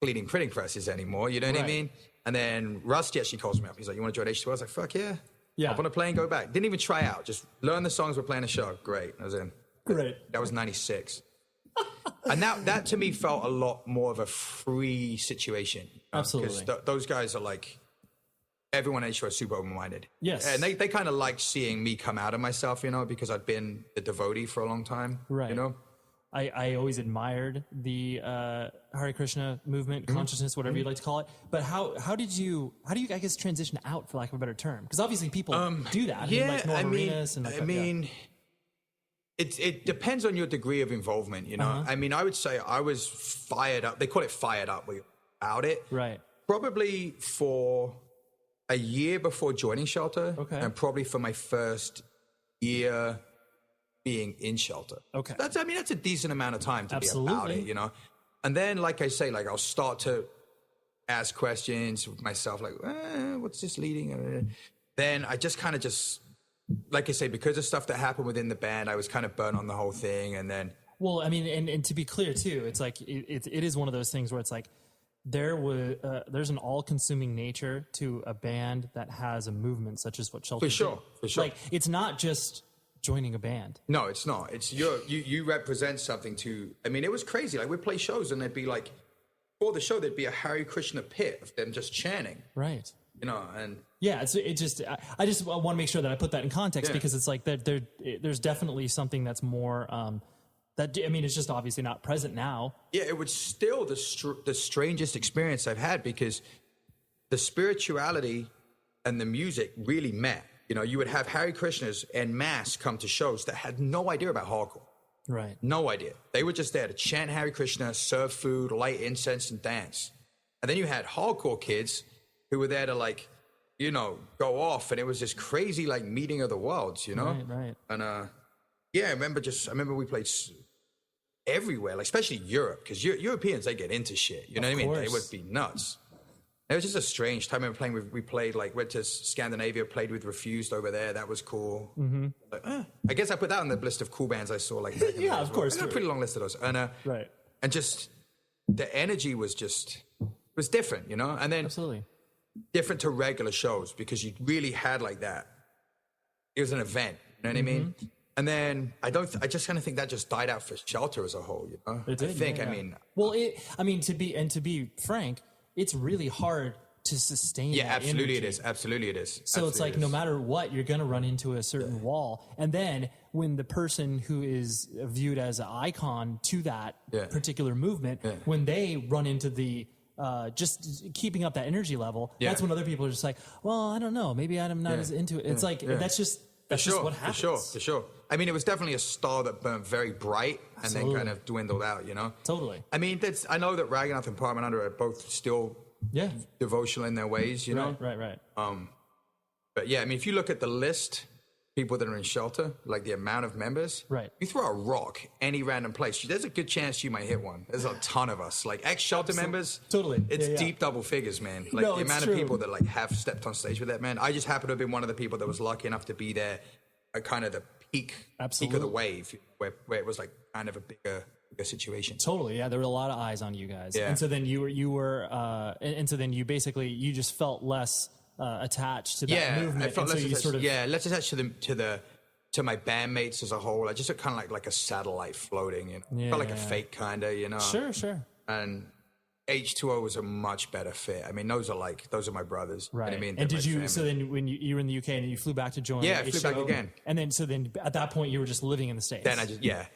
bleeding printing presses anymore, you know what I mean? And then Rusty actually calls me up. He's like, you want to join H2O? I was like, fuck yeah. Yeah. Hop on a plane, go back. Didn't even try out. Just learn the songs, we're playing a show. Great. I was in. Great. That was 96. And that to me felt a lot more of a free situation. Absolutely. Because those guys are like, everyone at H2O is super open-minded. Yes. And they kind of liked seeing me come out of myself, because I'd been the devotee for a long time. Right. I always admired the Hare Krishna movement, consciousness, whatever you'd like to call it. But how do you I guess transition out, for lack of a better term? Because obviously people do that. It depends on your degree of involvement. I mean, I would say I was fired up. They call it fired up about it. Right. Probably for a year before joining Shelter, and probably for my first year being in Shelter. Okay. That's a decent amount of time to be about it, And then, like I say, I'll start to ask questions with myself, like, what's this leading? Then I just kind of like I say, because of stuff that happened within the band, I was kind of burnt on the whole thing. And then... Well, I mean, and to be clear, too, it's like, it is one of those things where it's like, there's an all-consuming nature to a band that has a movement such as what Shelter For sure. Like, it's not just joining a band. No, it's not. It's you represent something to... I mean, it was crazy. Like, we'd play shows and there'd be like... Before the show, there'd be a Hare Krishna pit of them just chanting. Right. And... Yeah, I just want to make sure that I put that in context because it's like there's definitely something that's more... it's just obviously not present now. Yeah, it was still the strangest experience I've had because the spirituality and the music really met. You would have Hare Krishnas en masse come to shows that had no idea about hardcore. Right. No idea. They were just there to chant Hare Krishna, serve food, light incense, and dance. And then you had hardcore kids who were there to go off, and it was this crazy meeting of the worlds, Right. And I remember we played everywhere, especially Europe, because Europeans, they get into shit. You know what I mean? They would be nuts. It was just a strange time. I remember went to Scandinavia, played with Refused over there. That was cool. Mm-hmm. I guess I put that on the list of cool bands I saw. Yeah, of course. I got a pretty long list of those. And, right. And just the energy was different, And then absolutely different to regular shows because you really had that. It was an event. You know what I mean? And then I just kind of think that just died out for Shelter as a whole, It did, to be frank, it's really hard to sustain. Yeah, that absolutely energy. it is. Absolutely it is. So absolutely it's like no matter what, you're going to run into a certain wall. And then when the person who is viewed as an icon to that particular movement, when they run into the just keeping up that energy level, that's when other people are just like, well, I don't know, maybe I'm not as into it. It's like that's just what happens. For sure. I mean, it was definitely a star that burned very bright and then kind of dwindled out, Totally. I mean, I know that Raghunath and Paramananda are both still devotional in their ways, Right. But yeah, I mean, if you look at the list, people that are in shelter, like the amount of members. Right. You throw a rock any random place, there's a good chance you might hit one. There's a ton of us, like ex-shelter members. Totally. It's deep double figures, man. Like No, the it's amount true. of people that like have stepped on stage with that, man. I just happen to have been one of the people that was lucky enough to be there at kind of the peak of the wave, where it was like kind of a bigger situation. Totally, yeah. There were a lot of eyes on you guys, Yeah. and so then and so then you basically you just felt less attached to that movement. I felt and less so you attached, less attached to my bandmates as a whole. I just kind of like a satellite floating, you know. Felt like a fake kind of, you know. Sure. And H2O was a much better fit. I mean, those are my brothers. Right. You know what I mean? And They're did my you? family. So then, when you were in the UK and then you flew back to join? Yeah, I flew H2O, back again. And then at that point you were just living in the States. Then I just yeah.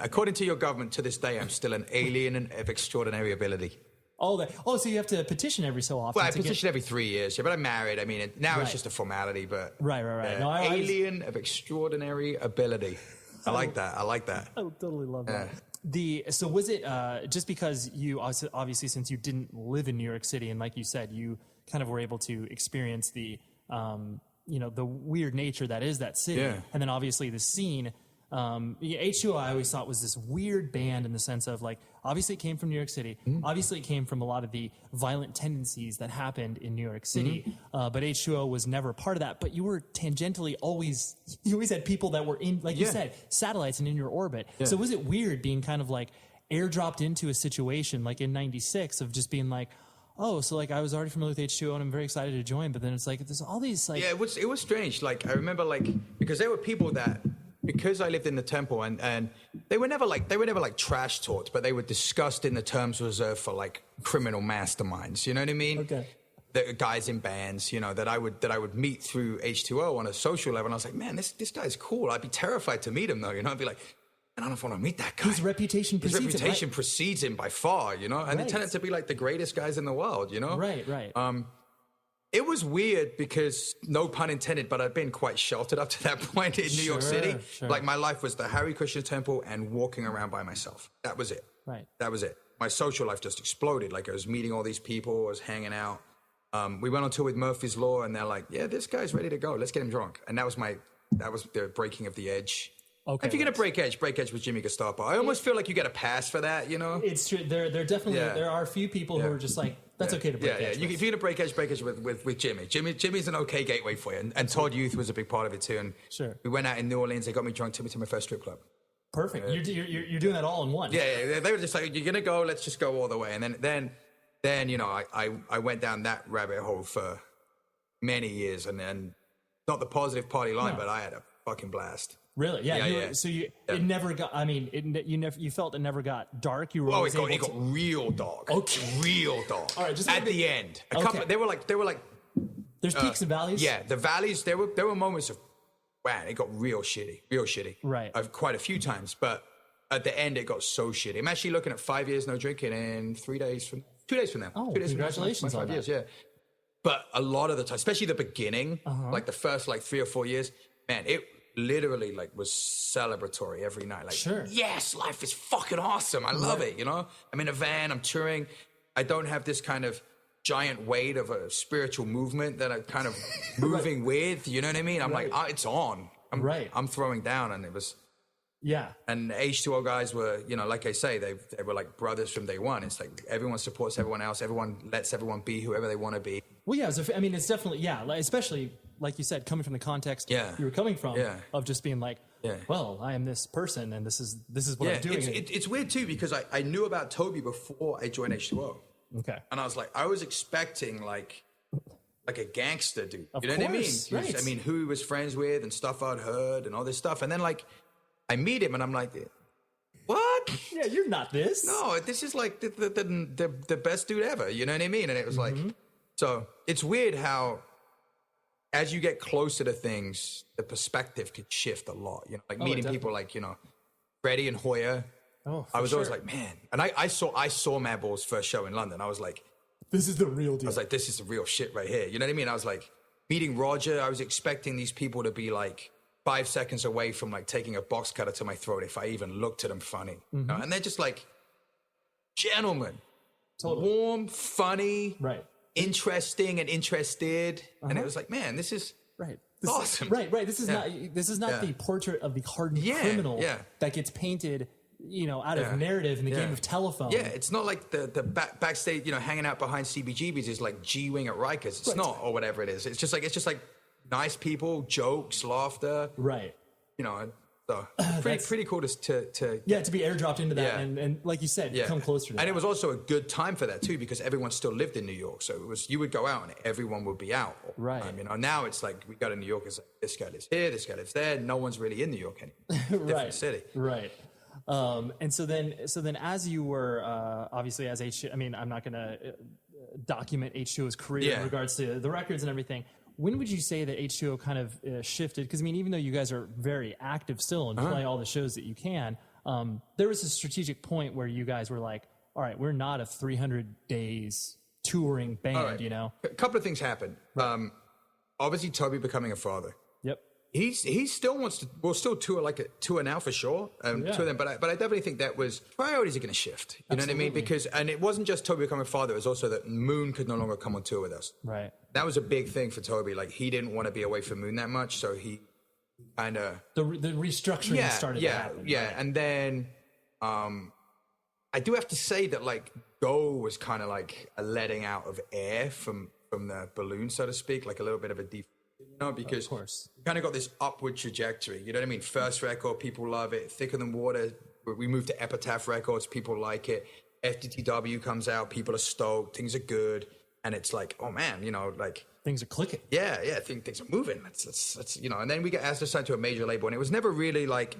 According to your government, to this day, I'm still an alien of extraordinary ability. So you have to petition every so often. Well, I petition every 3 years, but I'm married. I mean, now it's just a formality, but Right. No, alien of extraordinary ability. I like that. I totally love that. So was it just because you obviously since you didn't live in New York City and like you said you kind of were able to experience the the weird nature that is that city, and then obviously the scene. H2O I always thought was this weird band in the sense of like obviously it came from New York City, obviously it came from a lot of the violent tendencies that happened in New York City, but H2O was never part of that. But you were tangentially always had people that were in, like you said, satellites and in your orbit. So was it weird being kind of like airdropped into a situation like in '96 of just being like, oh, so like I was already familiar with H2O and I'm very excited to join, but then it's like there's all these like it was strange. Like I remember because there were people that. Because I lived in the temple and they were never like trash talked, but they were discussed in the terms reserved for like criminal masterminds. You know what I mean? Okay. The guys in bands, you know, that I would meet through H2O on a social level. And I was like, man, this guy's cool. I'd be terrified to meet him though. You know, I'd be like, I don't know if I want to meet that guy. His reputation precedes him by far, you know? And they tended to be like the greatest guys in the world, you know? Right. It was weird because, no pun intended, but I've been quite sheltered up to that point in New York City. Sure. Like my life was the Hare Krishna temple and walking around by myself. That was it. Right. That was it. My social life just exploded. Like I was meeting all these people, I was hanging out. We went on tour with Murphy's Law and they're like, yeah, this guy's ready to go. Let's get him drunk. And that was the breaking of the edge. Okay. If you're going to break edge with Jimmy Gestapo. I almost feel like you get a pass for that, you know? It's true. There definitely there are a few people who are just like, that's okay to break edge. If you're going to break edge with Jimmy. Jimmy's an okay gateway for you. And Todd Youth was a big part of it too. And we went out in New Orleans. They got me drunk, took me to my first strip club. Perfect. You're doing that all in one. Yeah. They were just like, you're going to go, let's just go all the way. And then you know, I went down that rabbit hole for many years. And then, not the positive party line, but I had a fucking blast. Really? Yeah. So it never got. I mean, you felt it never got dark. You were always able it got real dark. Okay. Real dark. All right. Just at the end, a couple. They were like. There's peaks and valleys. Yeah, the valleys. There were moments of, wow, it got real shitty. Right. Quite a few times, but at the end it got so shitty. I'm actually looking at 5 years no drinking in 2 days from now. Oh, 2 days congratulations from now. on 5 years. that. Yeah. But a lot of the time, especially the beginning, like the first 3 or 4 years, man, it literally was celebratory every night. Like, yes, life is fucking awesome. I love it. You know, I'm in a van, I'm touring. I don't have this kind of giant weight of a spiritual movement that I'm kind of moving with. You know what I mean? I'm like, it's on. I'm throwing down, and it was. Yeah. And H2O guys were, you know, like I say, they were like brothers from day one. It's like everyone supports everyone else. Everyone lets everyone be whoever they want to be. Well, yeah. I mean, it's definitely, especially like you said, coming from the context you were coming from of just being like, well, I am this person and this is what I'm doing. It's weird too, because I knew about Toby before I joined H2O. Okay. And I was like, I was expecting like a gangster dude. Of you know what I mean? course, right. I mean, who he was friends with and stuff I'd heard and all this stuff. And then I meet him and I'm like, what? Yeah, you're not this. No, this is like the best dude ever. You know what I mean? And it was like, so it's weird how as you get closer to things, the perspective could shift a lot. You know, like meeting people like, you know, Freddie and Hoya. Oh, I was always like, man. And I saw Madball's first show in London. I was like, this is the real deal. I was like, this is the real shit right here. You know what I mean? I was like, meeting Roger, I was expecting these people to be like 5 seconds away from like taking a box cutter to my throat if I even looked at them funny. You know? And they're just like gentlemen. Totally. Warm, funny, right, interesting and interested. And it was like, man, this is awesome. Right. This is not the portrait of the hardened criminal that gets painted, out of narrative in the game of telephone. Yeah, it's not like the backstage, hanging out behind CBGBs is like G-Wing at Rikers. It's not, or whatever it is. It's just like nice people, jokes, laughter. Right. So pretty cool to be airdropped into that and like you said, come closer to that. And it was also a good time for that too, because everyone still lived in New York. So you would go out and everyone would be out. Right. Now it's like we go to New York, it's like this guy lives here, this guy lives there. No one's really in New York anymore. Different city. Right. And so then as you were obviously as H2O, I'm not going to document H2O's career in regards to the records and everything. When would you say that H2O kind of shifted? Because, even though you guys are very active still and play all the shows that you can, there was a strategic point where you guys were like, all right, we're not a 300 days touring band, A couple of things happened. Right. Obviously, Toby becoming a father. Yep. He still wants to. We'll still tour like a tour now for sure. Tour them, but I definitely think that was priorities are going to shift. You know what I mean? Because it wasn't just Toby becoming a father. It was also that Moon could no longer come on tour with us. Right. That was a big thing for Toby. Like he didn't want to be away from Moon that much, so he kind of the restructuring started to happen. Yeah, right. And then I do have to say that like Go was kind of like a letting out of air from the balloon, so to speak, like a little bit of a deep. Because of course. we kind of got this upward trajectory. You know what I mean? First record, people love it. Thicker Than Water, we moved to Epitaph Records, people like it. FDTW comes out, people are stoked, things are good. And it's like, oh man, like... Things are clicking. Yeah, things are moving. That's and then we get asked to sign to a major label. And it was never really like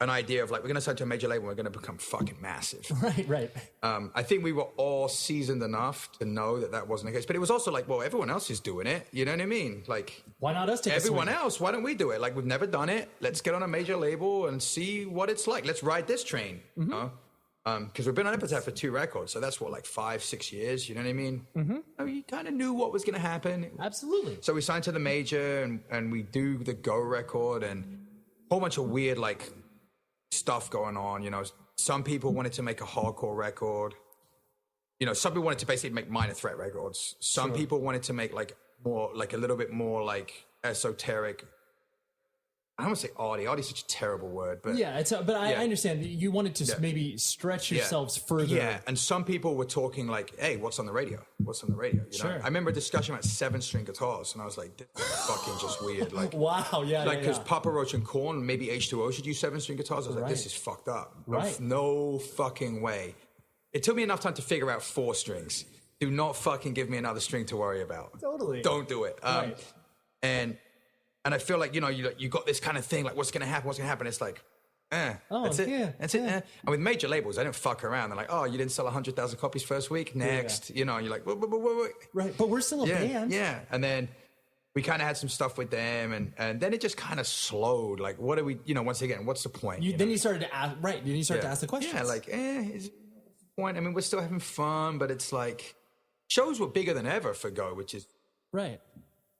an idea of like, we're going to sign to a major label, we're going to become fucking massive. Right. I think we were all seasoned enough to know that wasn't the case. But it was also like, well, everyone else is doing it. You know what I mean? Like, why not us take everyone else? Why don't we do it? Like, we've never done it. Let's get on a major label and see what it's like. Let's ride this train. Because we've been on Epitaph for 2 records. So that's like 5-6 years. You know what I mean? Mm-hmm. You kind of knew what was going to happen. Absolutely. So we signed to the major and we do the Go record and a whole bunch of weird, like, stuff going on. Some people wanted to make a hardcore record. Some people wanted to basically make Minor Threat records. Some people wanted to make like more, like a little bit more like esoteric. I don't want to say arty. Arty's such a terrible word, but I understand that you wanted to maybe stretch yourselves further. Yeah, and some people were talking like, "Hey, what's on the radio? What's on the radio?" Sure. I remember a discussion about 7-string guitars, and I was like, "This is fucking just weird." Like, wow, yeah, like because Papa Roach and Korn, maybe H2O should use 7-string guitars. I was like, "This is fucked up." Right. No fucking way. It took me enough time to figure out 4 strings. Do not fucking give me another string to worry about. Totally. Don't do it. Right. And I feel like, you got this kind of thing, like, what's going to happen? It's like, that's it. Yeah, that's it. And with major labels, I don't fuck around. They're like, oh, you didn't sell 100,000 copies first week? Next. You're like, wait. Right, but we're still a band. Yeah, and then we kind of had some stuff with them, and then it just kind of slowed. Like, what do we, once again, what's the point? Then you started to ask, right, then you started to ask the questions. Yeah, like, is the point? I mean, we're still having fun, but it's like, shows were bigger than ever for Go, which is... Right.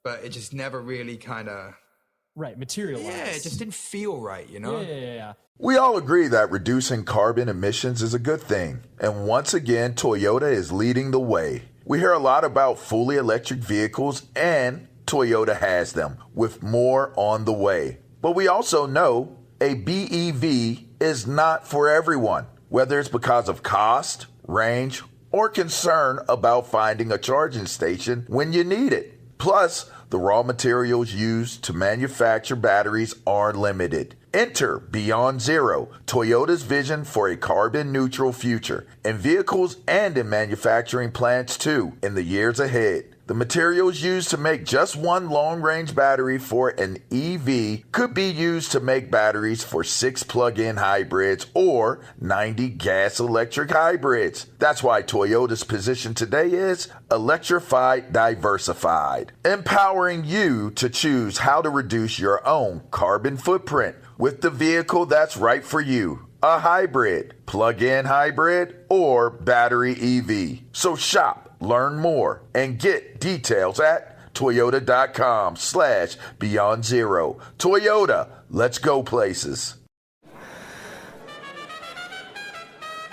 But it just never really kind of... Right, materialized. Yeah, it just didn't feel right, Yeah. We all agree that reducing carbon emissions is a good thing. And once again, Toyota is leading the way. We hear a lot about fully electric vehicles, and Toyota has them, with more on the way. But we also know a BEV is not for everyone, whether it's because of cost, range, or concern about finding a charging station when you need it. Plus, the raw materials used to manufacture batteries are limited. Enter Beyond Zero, Toyota's vision for a carbon-neutral future, in vehicles and in manufacturing plants too, in the years ahead. The materials used to make just one long-range battery for an EV could be used to make batteries for 6 plug-in hybrids or 90 gas-electric hybrids. That's why Toyota's position today is electrified, diversified, empowering you to choose how to reduce your own carbon footprint with the vehicle that's right for you. A hybrid, plug-in hybrid, or battery EV. So shop, learn more, and get details at toyota.com/Beyond Zero. Toyota, let's go places.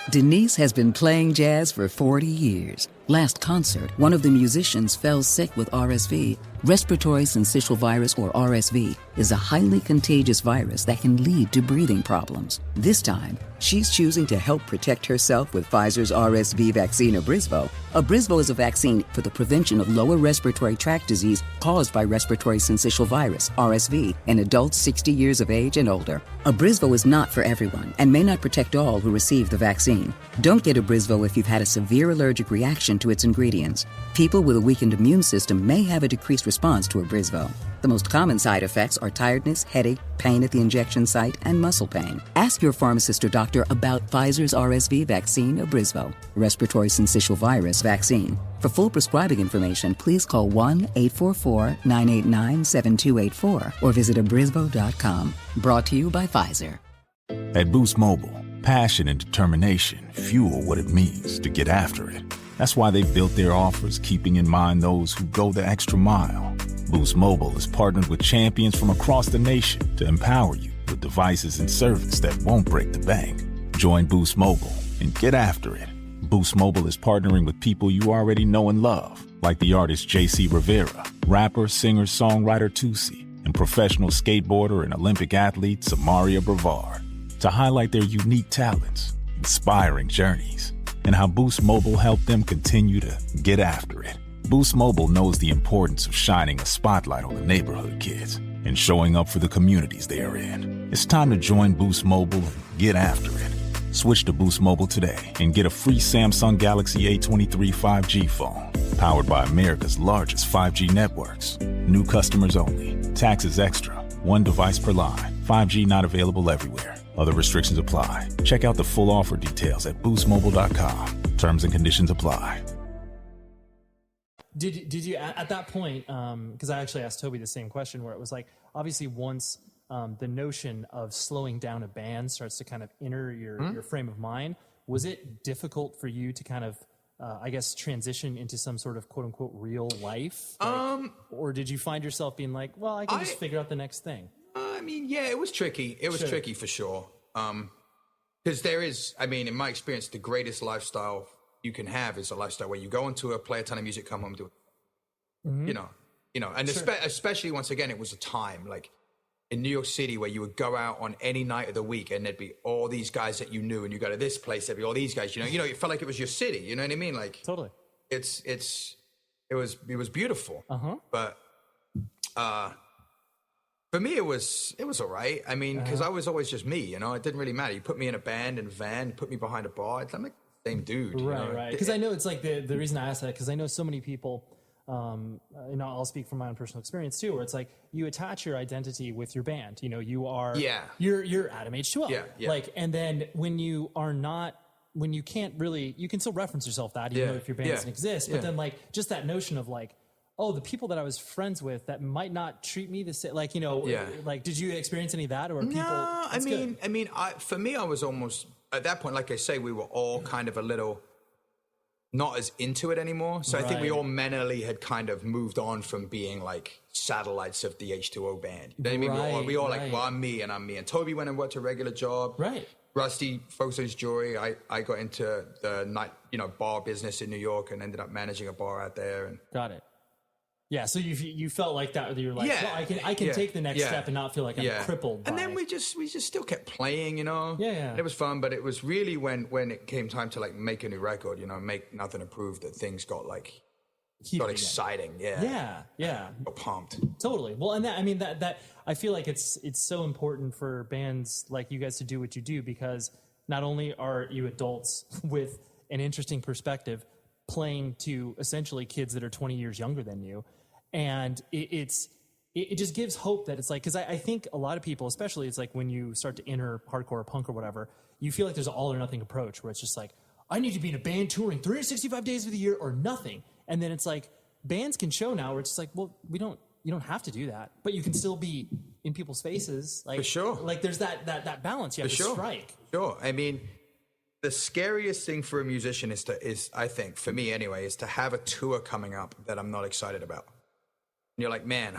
Denise has been playing jazz for 40 years. Last concert, one of the musicians fell sick with RSV. Respiratory syncytial virus, or RSV, is a highly contagious virus that can lead to breathing problems. This time, she's choosing to help protect herself with Pfizer's RSV vaccine, Abrysvo. Abrysvo is a vaccine for the prevention of lower respiratory tract disease caused by respiratory syncytial virus, RSV, in adults 60 years of age and older. Abrysvo is not for everyone and may not protect all who receive the vaccine. Don't get Abrysvo if you've had a severe allergic reaction to its ingredients. People with a weakened immune system may have a decreased response to Abrysvo. The most common side effects are tiredness, headache, pain at the injection site, and muscle pain. Ask your pharmacist or doctor about Pfizer's RSV vaccine, Abrysvo, respiratory syncytial virus vaccine. For full prescribing information, please call 1-844-989-7284 or visit abrysvo.com. Brought to you by Pfizer. At Boost Mobile, passion and determination fuel what it means to get after it. That's why they built their offers, keeping in mind those who go the extra mile. Boost Mobile is partnered with champions from across the nation to empower you with devices and service that won't break the bank. Join Boost Mobile and get after it. Boost Mobile is partnering with people you already know and love, like the artist JC Rivera, rapper, singer, songwriter Tusi, and professional skateboarder and Olympic athlete Samaria Brevard, to highlight their unique talents, inspiring journeys, and how Boost Mobile helped them continue to get after it. Boost Mobile knows the importance of shining a spotlight on the neighborhood kids and showing up for the communities they are in. It's time to join Boost Mobile and get after it. Switch to Boost Mobile today and get a free Samsung Galaxy A23 5G phone, powered by America's largest 5G networks. New customers only. Taxes extra. One device per line. 5G not available everywhere. Other restrictions apply. Check out the full offer details at boostmobile.com. Terms and conditions apply. Did you at that point? Because I actually asked Toby the same question, where it was like, obviously once the notion of slowing down a band starts to kind of enter your frame of mind, was it difficult for you to kind of, I guess, transition into some sort of quote unquote real life? Or did you find yourself being like, well, I can just figure out the next thing? I mean, yeah, it was tricky. It was tricky for sure. Because there is, I mean, in my experience, the greatest lifestyle you can have is a lifestyle where you go on tour, play a ton of music, come home, do it. You know, and especially once again, it was a time like in New York City where you would go out on any night of the week and there'd be all these guys that you knew, and you go to this place, there'd be all these guys, you know, it felt like it was your city. You know what I mean? Like totally. It was beautiful. But for me, it was all right. I mean, because I was always just me, you know. It didn't really matter. You put me in a band and van, put me behind a bar. I'm like the same dude. Right. Because I know it's like the reason I asked that, because I know so many people. You know, I'll speak from my own personal experience too, where it's like you attach your identity with your band. You know, you are you're Adam H2O. Yeah. Like, and then when you are not. When you can't really, you can still reference yourself that, even though if your band doesn't exist. But then, like, just that notion of like, oh, the people that I was friends with that might not treat me the same, like, you know, like, did you experience any of that, or people? No, I mean, for me, I was almost at that point, like I say, we were all kind of a little not as into it anymore. So I think we all mentally had kind of moved on from being like satellites of the H2O band. You know what I mean? We all like, well, I'm me. And Toby went and worked a regular job. Right. Rusty focused on his jewelry. I got into the night, bar business in New York and ended up managing a bar out there. And got it. Yeah, so you felt like that. You're like, well, I can take the next step and not feel like I'm crippled. And then we just still kept playing, Yeah. And it was fun, but it was really when it came time to like make a new record, make Nothing to Prove, that things got like exciting. Yeah. Got pumped. Totally. Well, and that I feel like it's so important for bands like you guys to do what you do, because not only are you adults with an interesting perspective playing to essentially kids that are 20 years younger than you, and it just gives hope that it's like, because I think a lot of people, especially it's like when you start to enter hardcore or punk or whatever, you feel like there's an all or nothing approach where it's just like, I need to be in a band touring 365 days of the year or nothing. And then it's like bands can show now where it's just like, well, you don't have to do that, but you can still be in people's faces. Like, for sure. Like there's that balance you have to strike. Sure. I mean, the scariest thing for a musician is I think, for me anyway, is to have a tour coming up that I'm not excited about. And you're like, man,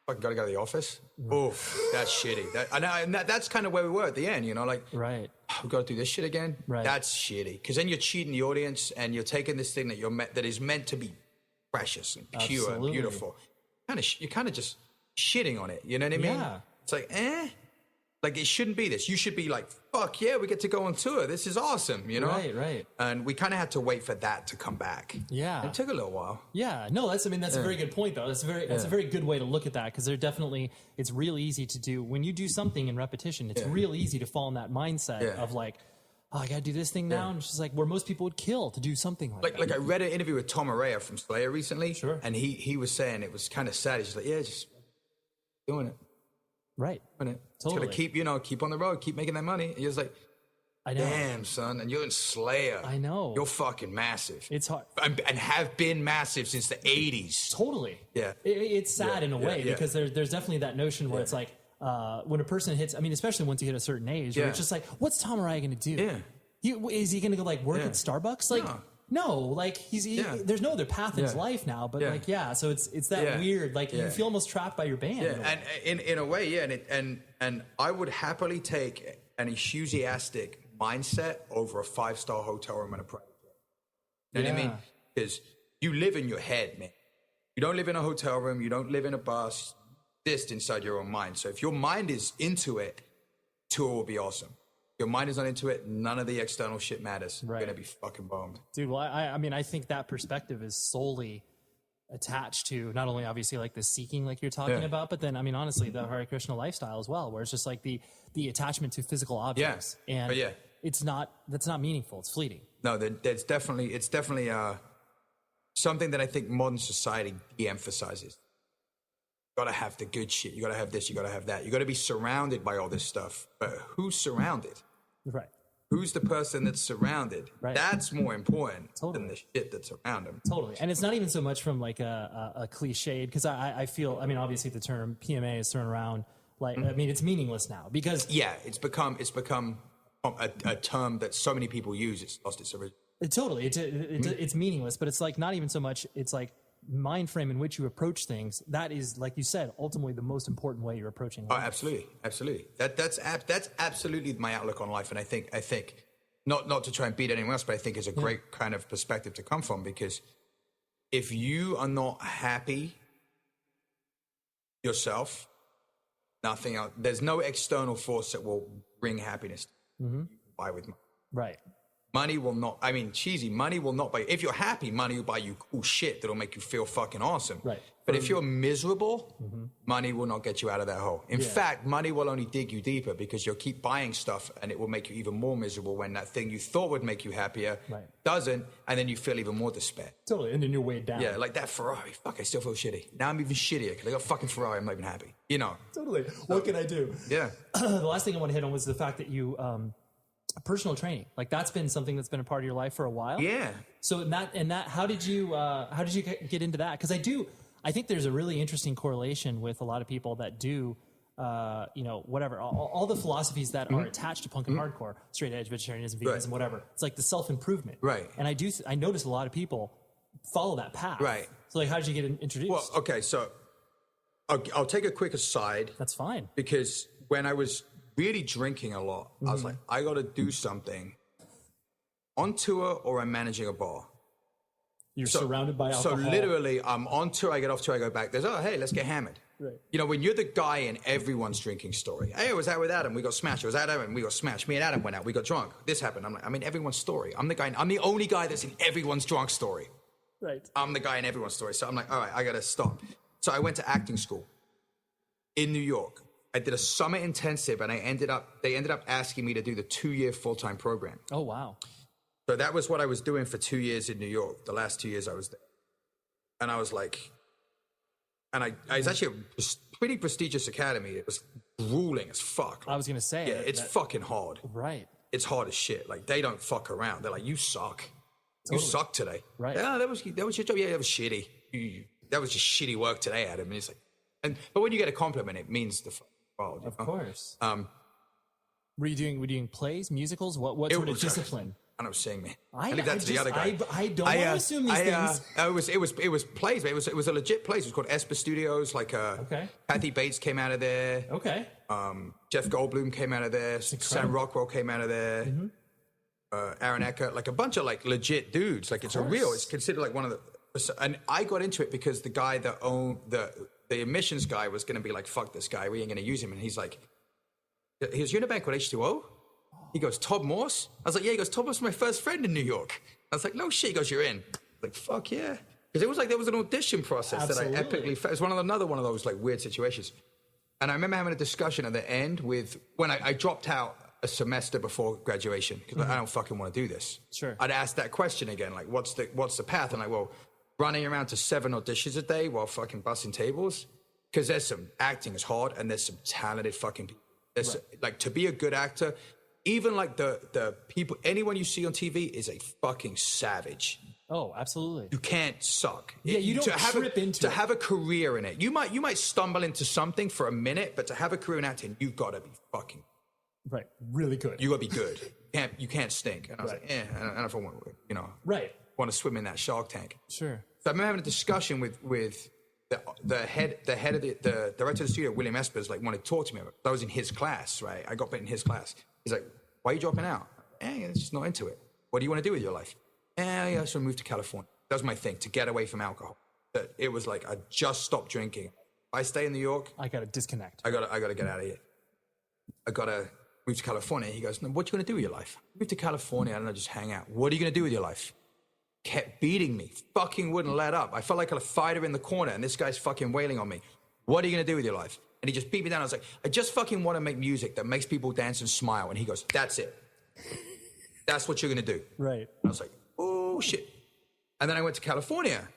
fucking gotta go to the office. Oof, that's shitty. That's kind of where we were at the end, you know, like, right, we gotta do this shit again. Right. That's shitty. Because then you're cheating the audience and you're taking this thing that is meant to be precious and pure and beautiful. You're kind of just shitting on it. You know what I mean? Yeah. It's like, like it shouldn't be this. You should be like, fuck yeah, we get to go on tour. This is awesome, you know? Right. And we kind of had to wait for that to come back. Yeah. It took a little while. Yeah. No, that's a very good point though. That's a very good way to look at that, because it's real easy to do when you do something in repetition. It's real easy to fall in that mindset of like, oh, I got to do this thing now. And it's just like where most people would kill to do something like that. Like I read an interview with Tom Araya from Slayer recently. Sure. And he was saying it was kind of sad. He's like, yeah, just doing it. Right. Doing it. Totally. Just gotta keep on the road, keep making that money. And he was like, I know. Damn, son. And you're in Slayer. I know. You're fucking massive. It's hard. And have been massive since the 80s. Totally. Yeah. It's sad in a way because there's definitely that notion where it's like, when a person hits, I mean, especially once you hit a certain age, where it's just like, what's Tom Araya going to do? Yeah. Is he going to go like work at Starbucks? Like, no, like there's no other path in his life now, but so it's that weird, like you feel almost trapped by your band. Yeah. And in a way, and I would happily take an enthusiastic mindset over a 5-star hotel room and a private jet. You know what I mean? Because you live in your head, man. You don't live in a hotel room. You don't live in a bus. Just inside your own mind. So if your mind is into it, tour will be awesome. Your mind is not into it, none of the external shit matters. You're going to be fucking bummed. Dude, well, I mean, I think that perspective is solely attached to not only obviously like the seeking like you're talking about, but then, I mean, honestly, the Hare Krishna lifestyle as well, where it's just like the attachment to physical objects. And that's not meaningful. It's fleeting. No, it's definitely something that I think modern society de-emphasizes. You gotta have the good shit. You gotta have this. You gotta have that. You gotta be surrounded by all this stuff. But who's surrounded? Right. Who's the person that's surrounded? Right. That's more important than the shit that's around them. Totally. And it's not even so much from like a cliched, because I feel, I mean, obviously the term PMA is thrown around. Like, I mean, it's meaningless now because it's become a term that so many people use. It's lost its origin. Totally. It's meaningless, but it's like not even so much. It's like mind frame in which you approach things. That is, like you said, ultimately the most important way you're approaching life. Oh, absolutely. That's absolutely my outlook on life, and I think not to try and beat anyone else, but I think it's a great kind of perspective to come from, because if you are not happy yourself, nothing else. There's no external force that will bring happiness. You can buy with money. Right. Money will not, I mean, cheesy, money will not buy you. If you're happy, money will buy you cool shit that'll make you feel fucking awesome. Right. But if you're miserable, money will not get you out of that hole. In fact, money will only dig you deeper, because you'll keep buying stuff and it will make you even more miserable when that thing you thought would make you happier doesn't, and then you feel even more despair. Totally, and then you're weighed down. Yeah, like that Ferrari. Fuck, I still feel shitty. Now I'm even shittier because I got a fucking Ferrari. I'm not even happy. You know? Totally. What can I do? Yeah. The last thing I want to hit on was the fact that you... personal training, like that's been something that's been a part of your life for a while. Yeah. So how did you get into that? Because I think there's a really interesting correlation with a lot of people that do, whatever, all the philosophies that are attached to punk and hardcore, straight edge, vegetarianism, veganism, whatever. It's like the self-improvement. Right. And I notice a lot of people follow that path. Right. So like, how did you get introduced? Well, okay, so I'll take a quick aside. That's fine. Because when I was really drinking a lot, I was like, I got to do something on tour, or I'm managing a bar. You're surrounded by alcohol. So literally, I'm on tour, I get off tour, I go back. There's, hey, let's get hammered. Right. You know, when you're the guy in everyone's drinking story. Hey, I was out with Adam, we got smashed. I was out with Adam, we got smashed. Me and Adam went out, we got drunk. This happened. I'm in everyone's story. I'm the only guy that's in everyone's drunk story. Right. I'm the guy in everyone's story. So I'm like, all right, I got to stop. So I went to acting school in New York. I did a summer intensive, and they ended up asking me to do the 2-year full-time program. Oh, wow. So that was what I was doing for 2 years in New York, the last 2 years I was there. And I was like, and I was actually a pretty prestigious academy. It was grueling as fuck. I was going to say. Yeah, it's fucking hard. Right. It's hard as shit. Like, they don't fuck around. They're like, you suck. Totally. You suck today. Right. Yeah, that was your job. Yeah, that was shitty. That was just shitty work today, Adam. And it's like, but when you get a compliment, it means the fucking world. Of course. Were you doing plays, musicals? What sort of discipline? I don't sing me. I leave that to the other guy. I don't want to assume these things. It was plays. It was a legit place. It was called Esper Studios. Like Kathy Bates came out of there. Okay. Jeff Goldblum came out of there. Sam Rockwell came out of there. Aaron Eckhart, like a bunch of like legit dudes. Like it's considered like one of the. And I got into it because the guy that owned the emissions guy was going to be like, fuck this guy, we ain't going to use him. And he's like, you're in a band called H2O? He goes, Todd Morse? I was like, yeah. He goes, Todd Morse was my first friend in New York. I was like, no shit. He goes, you're in. I was like, fuck yeah. Because it was like there was an audition process that I epically felt. It was another one of those like weird situations. And I remember having a discussion at the end when I dropped out a semester before graduation because I don't fucking want to do this. Sure. I'd ask that question again, like, what's the path? And like, well, running around to 7 auditions a day while fucking busting tables, because there's some acting is hard and there's some talented fucking people. Like to be a good actor. Even like the people, anyone you see on TV is a fucking savage. Oh, absolutely. You can't suck. Yeah, you don't trip into it. To have a career in it. You might stumble into something for a minute, but to have a career in acting, you've got to be fucking really good. You got to be good. You can't stink. And I was like, I don't know if I want, want to swim in that shark tank. Sure. So I remember having a discussion with the head of the director of the studio, William Espers, like wanted to talk to me about it. I was in his class, right? I got put in his class. He's like, why are you dropping out? It's just not into it. What do you want to do with your life? I just want to move to California. That was my thing, to get away from alcohol. It was like, I just stopped drinking. If I stay in New York, I got to disconnect. I got to get out of here. I got to move to California. He goes, no, what are you going to do with your life? Move to California, I don't know, just hang out. What are you going to do with your life? Kept beating me, fucking wouldn't let up. I felt like a fighter in the corner, and this guy's fucking wailing on me. What are you going to do with your life? And he just beat me down. I was like, I just fucking want to make music that makes people dance and smile. And he goes, that's it. That's what you're going to do. Right. I was like, oh, shit. And then I went to California.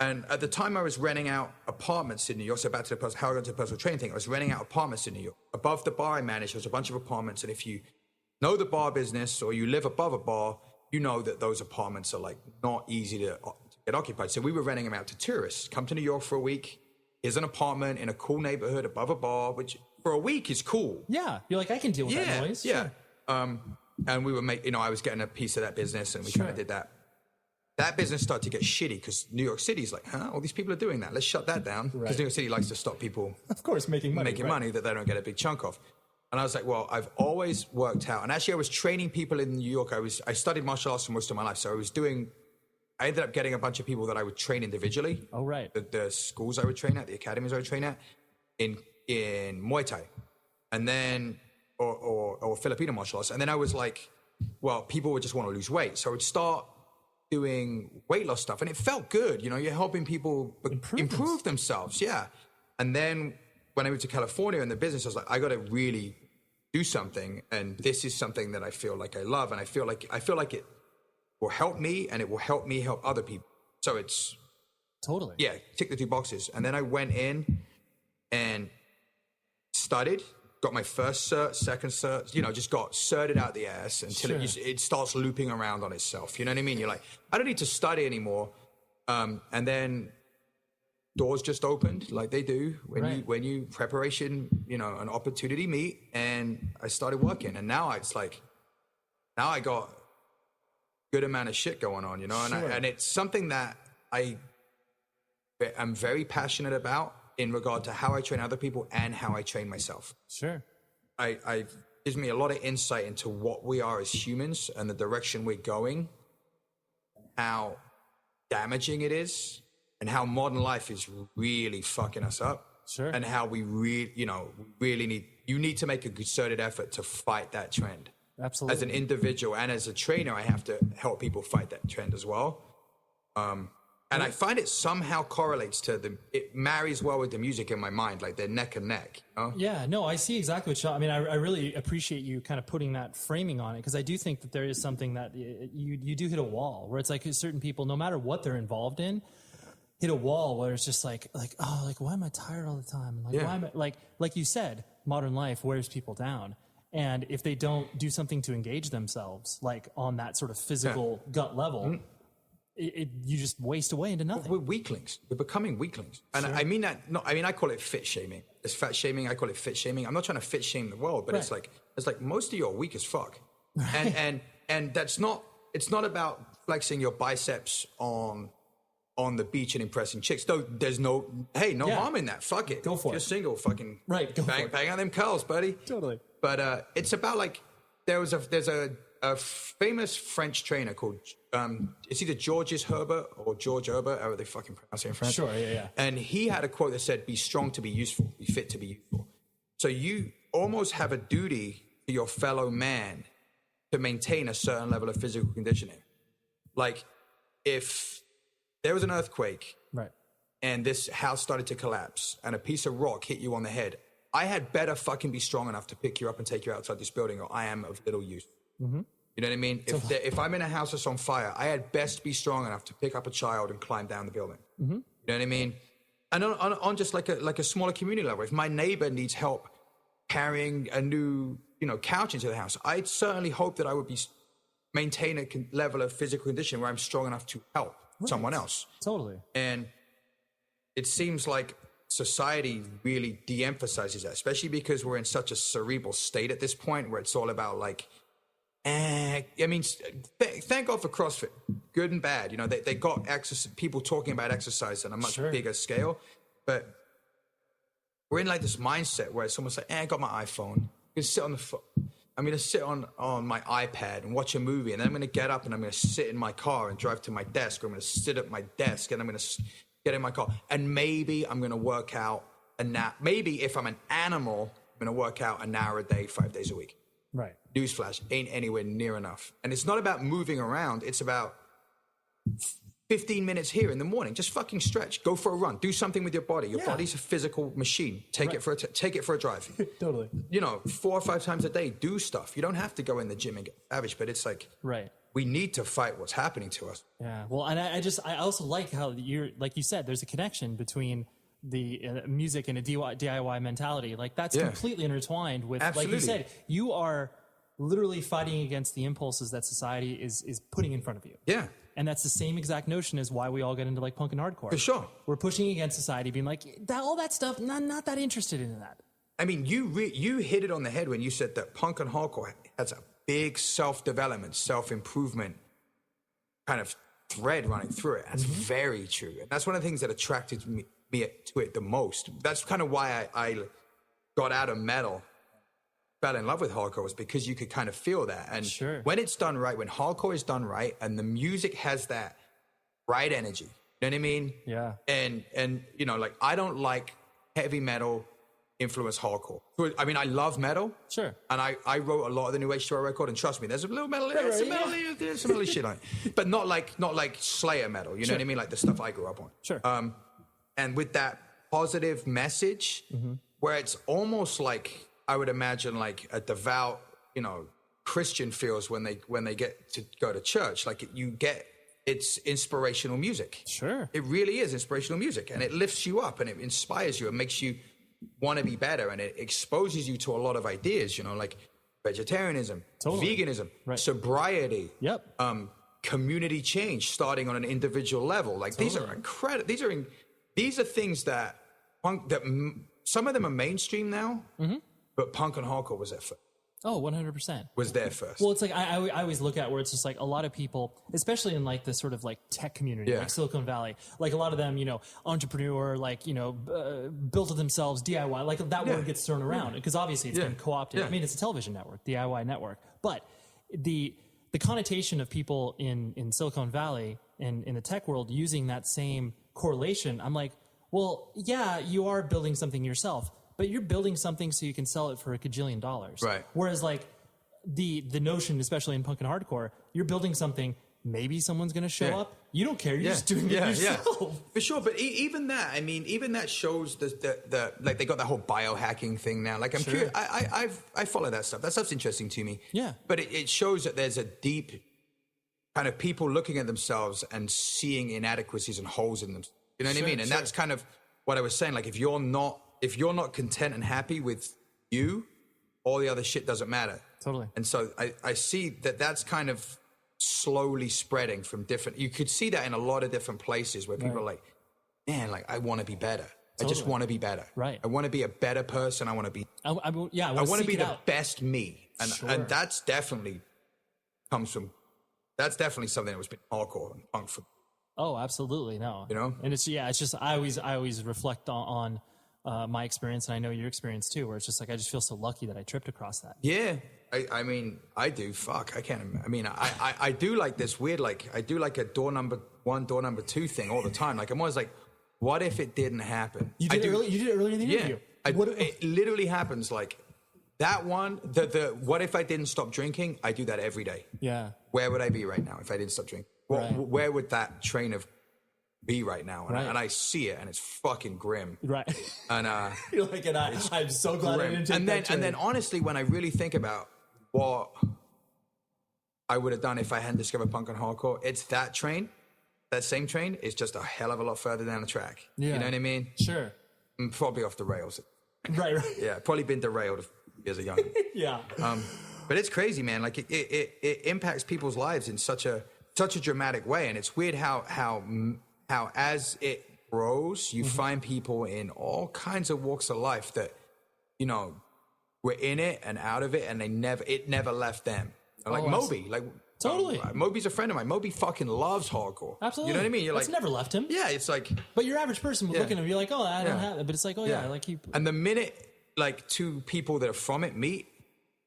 And at the time I was renting out apartments in New York. So back to how I got to the personal training thing. I was renting out apartments in New York. Above the bar I managed, there was a bunch of apartments. And if you know the bar business or you live above a bar, you know that those apartments are like not easy to get occupied. So we were renting them out to tourists. Come to New York for a week. Here's an apartment in a cool neighborhood above a bar, which for a week is cool. Yeah. You're like, I can deal with that noise. Yeah. Sure. And we were I was getting a piece of that business and we kind of did that. That business started to get shitty because New York City's like, all these people are doing that. Let's shut that down. Because New York City likes to stop people, of course, making money that they don't get a big chunk of. And I was like, well, I've always worked out. And actually, I was training people in New York. I studied martial arts for most of my life. So I ended up getting a bunch of people that I would train individually. Oh, right. The schools I would train at, the academies I would train at, in Muay Thai. And then, or Filipino martial arts. And then I was like, well, people would just want to lose weight. So I would start doing weight loss stuff. And it felt good. You're helping people improve themselves. Yeah. And then when I moved to California in the business, I was like, I got to really do something. And this is something that I feel like I love. And I feel like it will help me and it will help me help other people. So it's totally, yeah, tick the 2 boxes. And then I went in and studied, got my first cert, second cert, just got certed out the ass until it starts looping around on itself. You know what I mean? You're like, I don't need to study anymore. And then doors just opened like they do when you preparation, an opportunity meet, and I started working. And now I got good amount of shit going on, and it's something that I'm very passionate about in regard to how I train other people and how I train myself. Sure. I gives me a lot of insight into what we are as humans and the direction we're going, how damaging it is, and how modern life is really fucking us up. Sure. And how we really need to make a concerted effort to fight that trend. Absolutely. As an individual and as a trainer, I have to help people fight that trend as well. And I find it somehow correlates to it marries well with the music in my mind, like they're neck and neck. Yeah, no, I see exactly what I mean. I really appreciate you kind of putting that framing on it, because I do think that there is something that you do hit a wall where it's like certain people, no matter what they're involved in, hit a wall where it's just like why am I tired all the time? Why am I like you said, modern life wears people down. And if they don't do something to engage themselves, like on that sort of physical gut level, you just waste away into nothing. We're weaklings. We're becoming weaklings. And I mean that, I call it fit shaming. It's fat shaming. I call it fit shaming. I'm not trying to fit shame the world, but it's like most of you are weak as fuck. And that's not flexing your biceps on the beach and impressing chicks. Though there's no harm in that. Fuck it. Go for it. You're single, fucking right. Go bang, for it. bang on them curls, buddy. Totally. But it's about like there's a famous French trainer called it's either Georges Herbert or George Herbert, however they fucking pronounce it in French. Sure, yeah. And he had a quote that said, "Be strong to be useful, be fit to be useful." So you almost have a duty to your fellow man to maintain a certain level of physical conditioning. Like if there was an earthquake, right, and this house started to collapse and a piece of rock hit you on the head, I had better fucking be strong enough to pick you up and take you outside this building, or I am of little use. Mm-hmm. You know what I mean? If I'm in a house that's on fire, I had best be strong enough to pick up a child and climb down the building. Mm-hmm. You know what I mean? And on just like a smaller community level, if my neighbor needs help carrying a new couch into the house, I certainly hope that I would maintain a level of physical condition where I'm strong enough to help someone else. Totally. And it seems like society really de-emphasizes that, especially because we're in such a cerebral state at this point where it's all about like, thank God for CrossFit, good and bad. They got people talking about exercise on a much bigger scale, but we're in like this mindset where it's almost like, I got my iPhone. I'm gonna sit I'm gonna sit on my iPad and watch a movie, and then I'm gonna get up and I'm gonna sit in my car and drive to my desk, or I'm gonna sit at my desk and I'm gonna get in my car, and maybe I'm gonna work out maybe if I'm an animal, I'm gonna work out an hour a day, 5 days a week. Right. Newsflash, ain't anywhere near enough. And it's not about moving around. It's about 15 minutes here in the morning. Just fucking stretch. Go for a run. Do something with your body. Your body's a physical machine. Take it for a drive. Totally. 4 or 5 times a day, do stuff. You don't have to go in the gym and get savage, but it's like, we need to fight what's happening to us. Yeah. Well, and I also like how like you said, there's a connection between the music and a DIY mentality. Like that's completely intertwined with, Absolutely. Like you said, you are literally fighting against the impulses that society is putting in front of you. Yeah. And that's the same exact notion as why we all get into like punk and hardcore. For sure. We're pushing against society, being like, all that stuff, not that interested in that. I mean, you hit it on the head when you said that punk and hardcore has a big self-development, self-improvement kind of thread running through it. That's very true. And that's one of the things that attracted me to it the most. That's kind of why I got out of metal, fell in love with hardcore, was because you could kind of feel that. And when it's done right, when hardcore is done right, and the music has that right energy, you know what I mean? Yeah. And like, I don't like heavy metal influence hardcore. I mean, I love metal. Sure. And I wrote a lot of the new H2O record, and trust me, there's a little metal, there's some metal shit on it. But not like Slayer metal, you know what I mean? Like the stuff I grew up on. Sure. And with that positive message, where it's almost like, I would imagine like a devout, Christian feels when they get to go to church. Like it's inspirational music. Sure. It really is inspirational music, and it lifts you up and it inspires you and makes you want to be better, and it exposes you to a lot of ideas, like vegetarianism, veganism, sobriety, community change, starting on an individual level. Like these are incredible. These are things that some of them are mainstream now, but punk and hardcore was there first. Oh, 100%. Was there first. Well, it's like I always look at where it's just like a lot of people, especially in like the sort of like tech community, like Silicon Valley, like a lot of them, entrepreneur, like, built it themselves, DIY, like that word gets thrown around because obviously it's been co-opted. I mean, it's a television network, DIY network, but the connotation of people in Silicon Valley and in the tech world using that same correlation, I'm like, well, yeah, you are building something yourself, but you're building something so you can sell it for $1 gajillion. Right. Whereas like the notion, especially in punk and hardcore, you're building something, maybe someone's going to show up. You don't care. You're just doing it yourself. For sure. But even that shows the like they got that whole biohacking thing now. Like I'm curious. I follow that stuff. That stuff's interesting to me. Yeah. But it shows that there's a deep kind of people looking at themselves and seeing inadequacies and holes in them. You know what I mean? And that's kind of what I was saying. Like if you're not content and happy with you, all the other shit doesn't matter. Totally. And so I see that's kind of slowly spreading from different, you could see that in a lot of different places where people are like, man, like I want to be better. Totally. I just want to be better. Right. I want to be a better person. I want to be, I want to be the best me. And that's definitely comes from, that's definitely something that was been hardcore and punk for. Oh, absolutely. No. You know? And it's just, I always reflect on my experience, and I know your experience too, where it's just like, I just feel so lucky that I tripped across that. Yeah. I mean, I do. Fuck. I can't. I mean, I do like this weird, like, I do like a door number 1, door number 2 thing all the time. Like, I'm always like, what if it didn't happen? You did it earlier in the interview. It literally happens. Like that one, the what if I didn't stop drinking? I do that every day. Yeah. Where would I be right now if I didn't stop drinking? Where would that train of be right now? And I see it, and it's fucking grim. Right. And you're like, and I'm so glad I didn't take that train. And then honestly, when I really think about what I would have done if I hadn't discovered punk and hardcore, it's that train. That same train is just a hell of a lot further down the track. Yeah. You know what I mean? Sure. I'm probably off the rails. Right. Yeah, probably been derailed as a young. Yeah. But it's crazy, man. Like it impacts people's lives in such a dramatic way, and it's weird how as it grows, you find people in all kinds of walks of life that, you know, were in it and out of it, and it never left them. Like Moby, like totally. Moby's a friend of mine. Moby fucking loves hardcore. Absolutely. You know what I mean? You're It's never left him. Yeah, it's like. But your average person would look at him and be like, oh, I don't have it. But it's like, oh yeah, like you. And the minute like two people that are from it meet,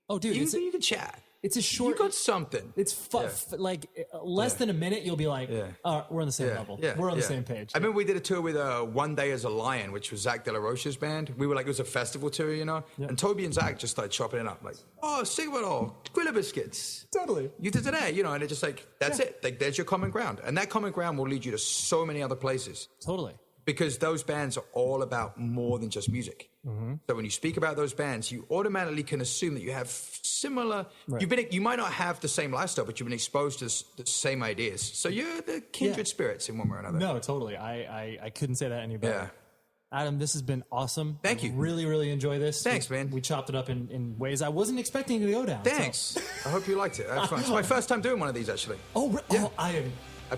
oh dude, you can chat. It's a short. You got something. It's like less than a minute. You'll be like, we're on the same level. Yeah, we're on the same page. I remember we did a tour with One Day as a Lion, which was Zach De La Rocha's band. We were like, it was a festival tour, you know? Yeah. And Toby and Zach just started chopping it up. Like, oh, sing it all. Grilla biscuits. Totally. You did today, you know? And it's just like, that's it. Like, there's your common ground. And that common ground will lead you to so many other places. Totally. Because those bands are all about more than just music. Mm-hmm. So when you speak about those bands, you automatically can assume that you have similar. Right. You might not have the same lifestyle, but you've been exposed to the same ideas. So you're the kindred spirits in one way or another. No, totally. I couldn't say that any better. Yeah. Adam, this has been awesome. Thank you. Really, really enjoy this. Thanks, man. We chopped it up in ways I wasn't expecting to go down. Thanks. So. I hope you liked it. I had fun. It's my first time doing one of these, actually. I am.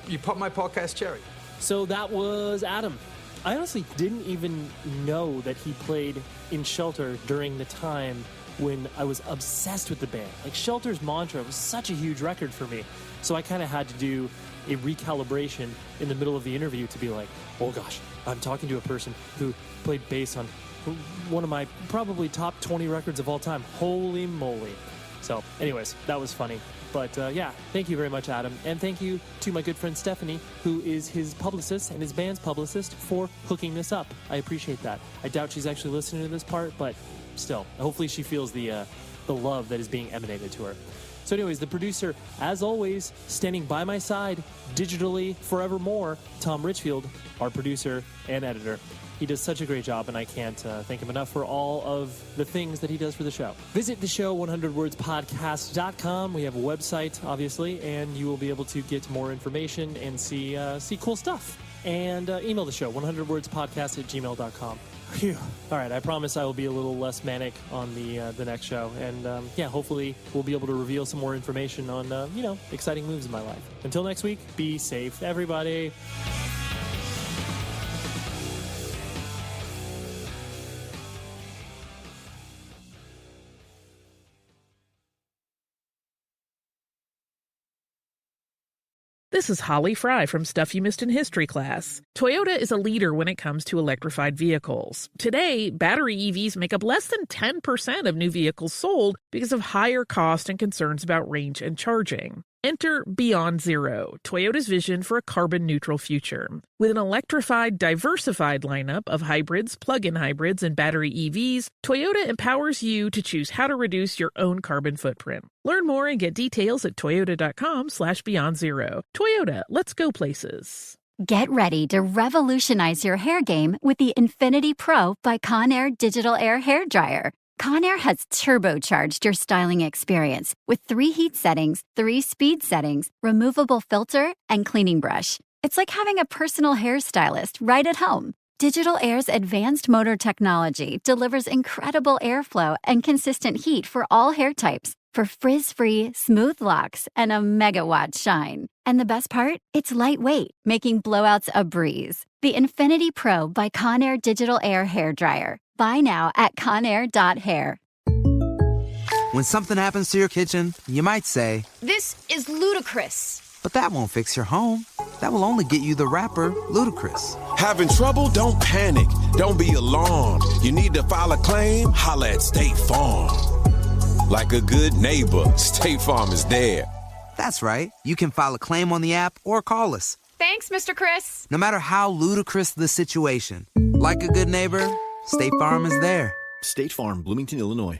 You popped my podcast cherry. So that was Adam. I honestly didn't even know that he played in Shelter during the time when I was obsessed with the band. Like, Shelter's Mantra was such a huge record for me. So I kind of had to do a recalibration in the middle of the interview to be like, oh gosh, I'm talking to a person who played bass on one of my probably top 20 records of all time. Holy moly. So anyways, that was funny. But yeah, thank you very much, Adam. And thank you to my good friend Stephanie, who is his publicist and his band's publicist, for hooking this up. I appreciate that. I doubt she's actually listening to this part, but still, hopefully she feels the love that is being emanated to her. So anyways, the producer, as always, standing by my side, digitally forevermore, Tom Richfield, our producer and editor. He does such a great job, and I can't thank him enough for all of the things that he does for the show. Visit the show, 100wordspodcast.com. We have a website, obviously, and you will be able to get more information and see cool stuff. And email the show, 100wordspodcast@gmail.com. Phew. All right, I promise I will be a little less manic on the next show. And, hopefully we'll be able to reveal some more information on, exciting moves in my life. Until next week, be safe, everybody. This is Holly Fry from Stuff You Missed in History class. Toyota is a leader when it comes to electrified vehicles. Today, battery EVs make up less than 10% of new vehicles sold because of higher cost and concerns about range and charging. Enter Beyond Zero, Toyota's vision for a carbon-neutral future. With an electrified, diversified lineup of hybrids, plug-in hybrids, and battery EVs, Toyota empowers you to choose how to reduce your own carbon footprint. Learn more and get details at toyota.com/beyondzero. Toyota, let's go places. Get ready to revolutionize your hair game with the Infinity Pro by Conair Digital Air Hair Dryer. Conair has turbocharged your styling experience with 3 heat settings, 3 speed settings, removable filter, and cleaning brush. It's like having a personal hairstylist right at home. Digital Air's advanced motor technology delivers incredible airflow and consistent heat for all hair types, for frizz-free, smooth locks and a megawatt shine. And the best part? It's lightweight, making blowouts a breeze. The Infinity Pro by Conair Digital Air Hair Dryer. Buy now at conair.hair. When something happens to your kitchen, you might say, "This is ludicrous." But that won't fix your home. That will only get you the rapper, Ludacris. Having trouble? Don't panic. Don't be alarmed. You need to file a claim? Holla at State Farm. Like a good neighbor, State Farm is there. That's right. You can file a claim on the app or call us. Thanks, Mr. Chris. No matter how ludicrous the situation, like a good neighbor, State Farm is there. State Farm, Bloomington, Illinois.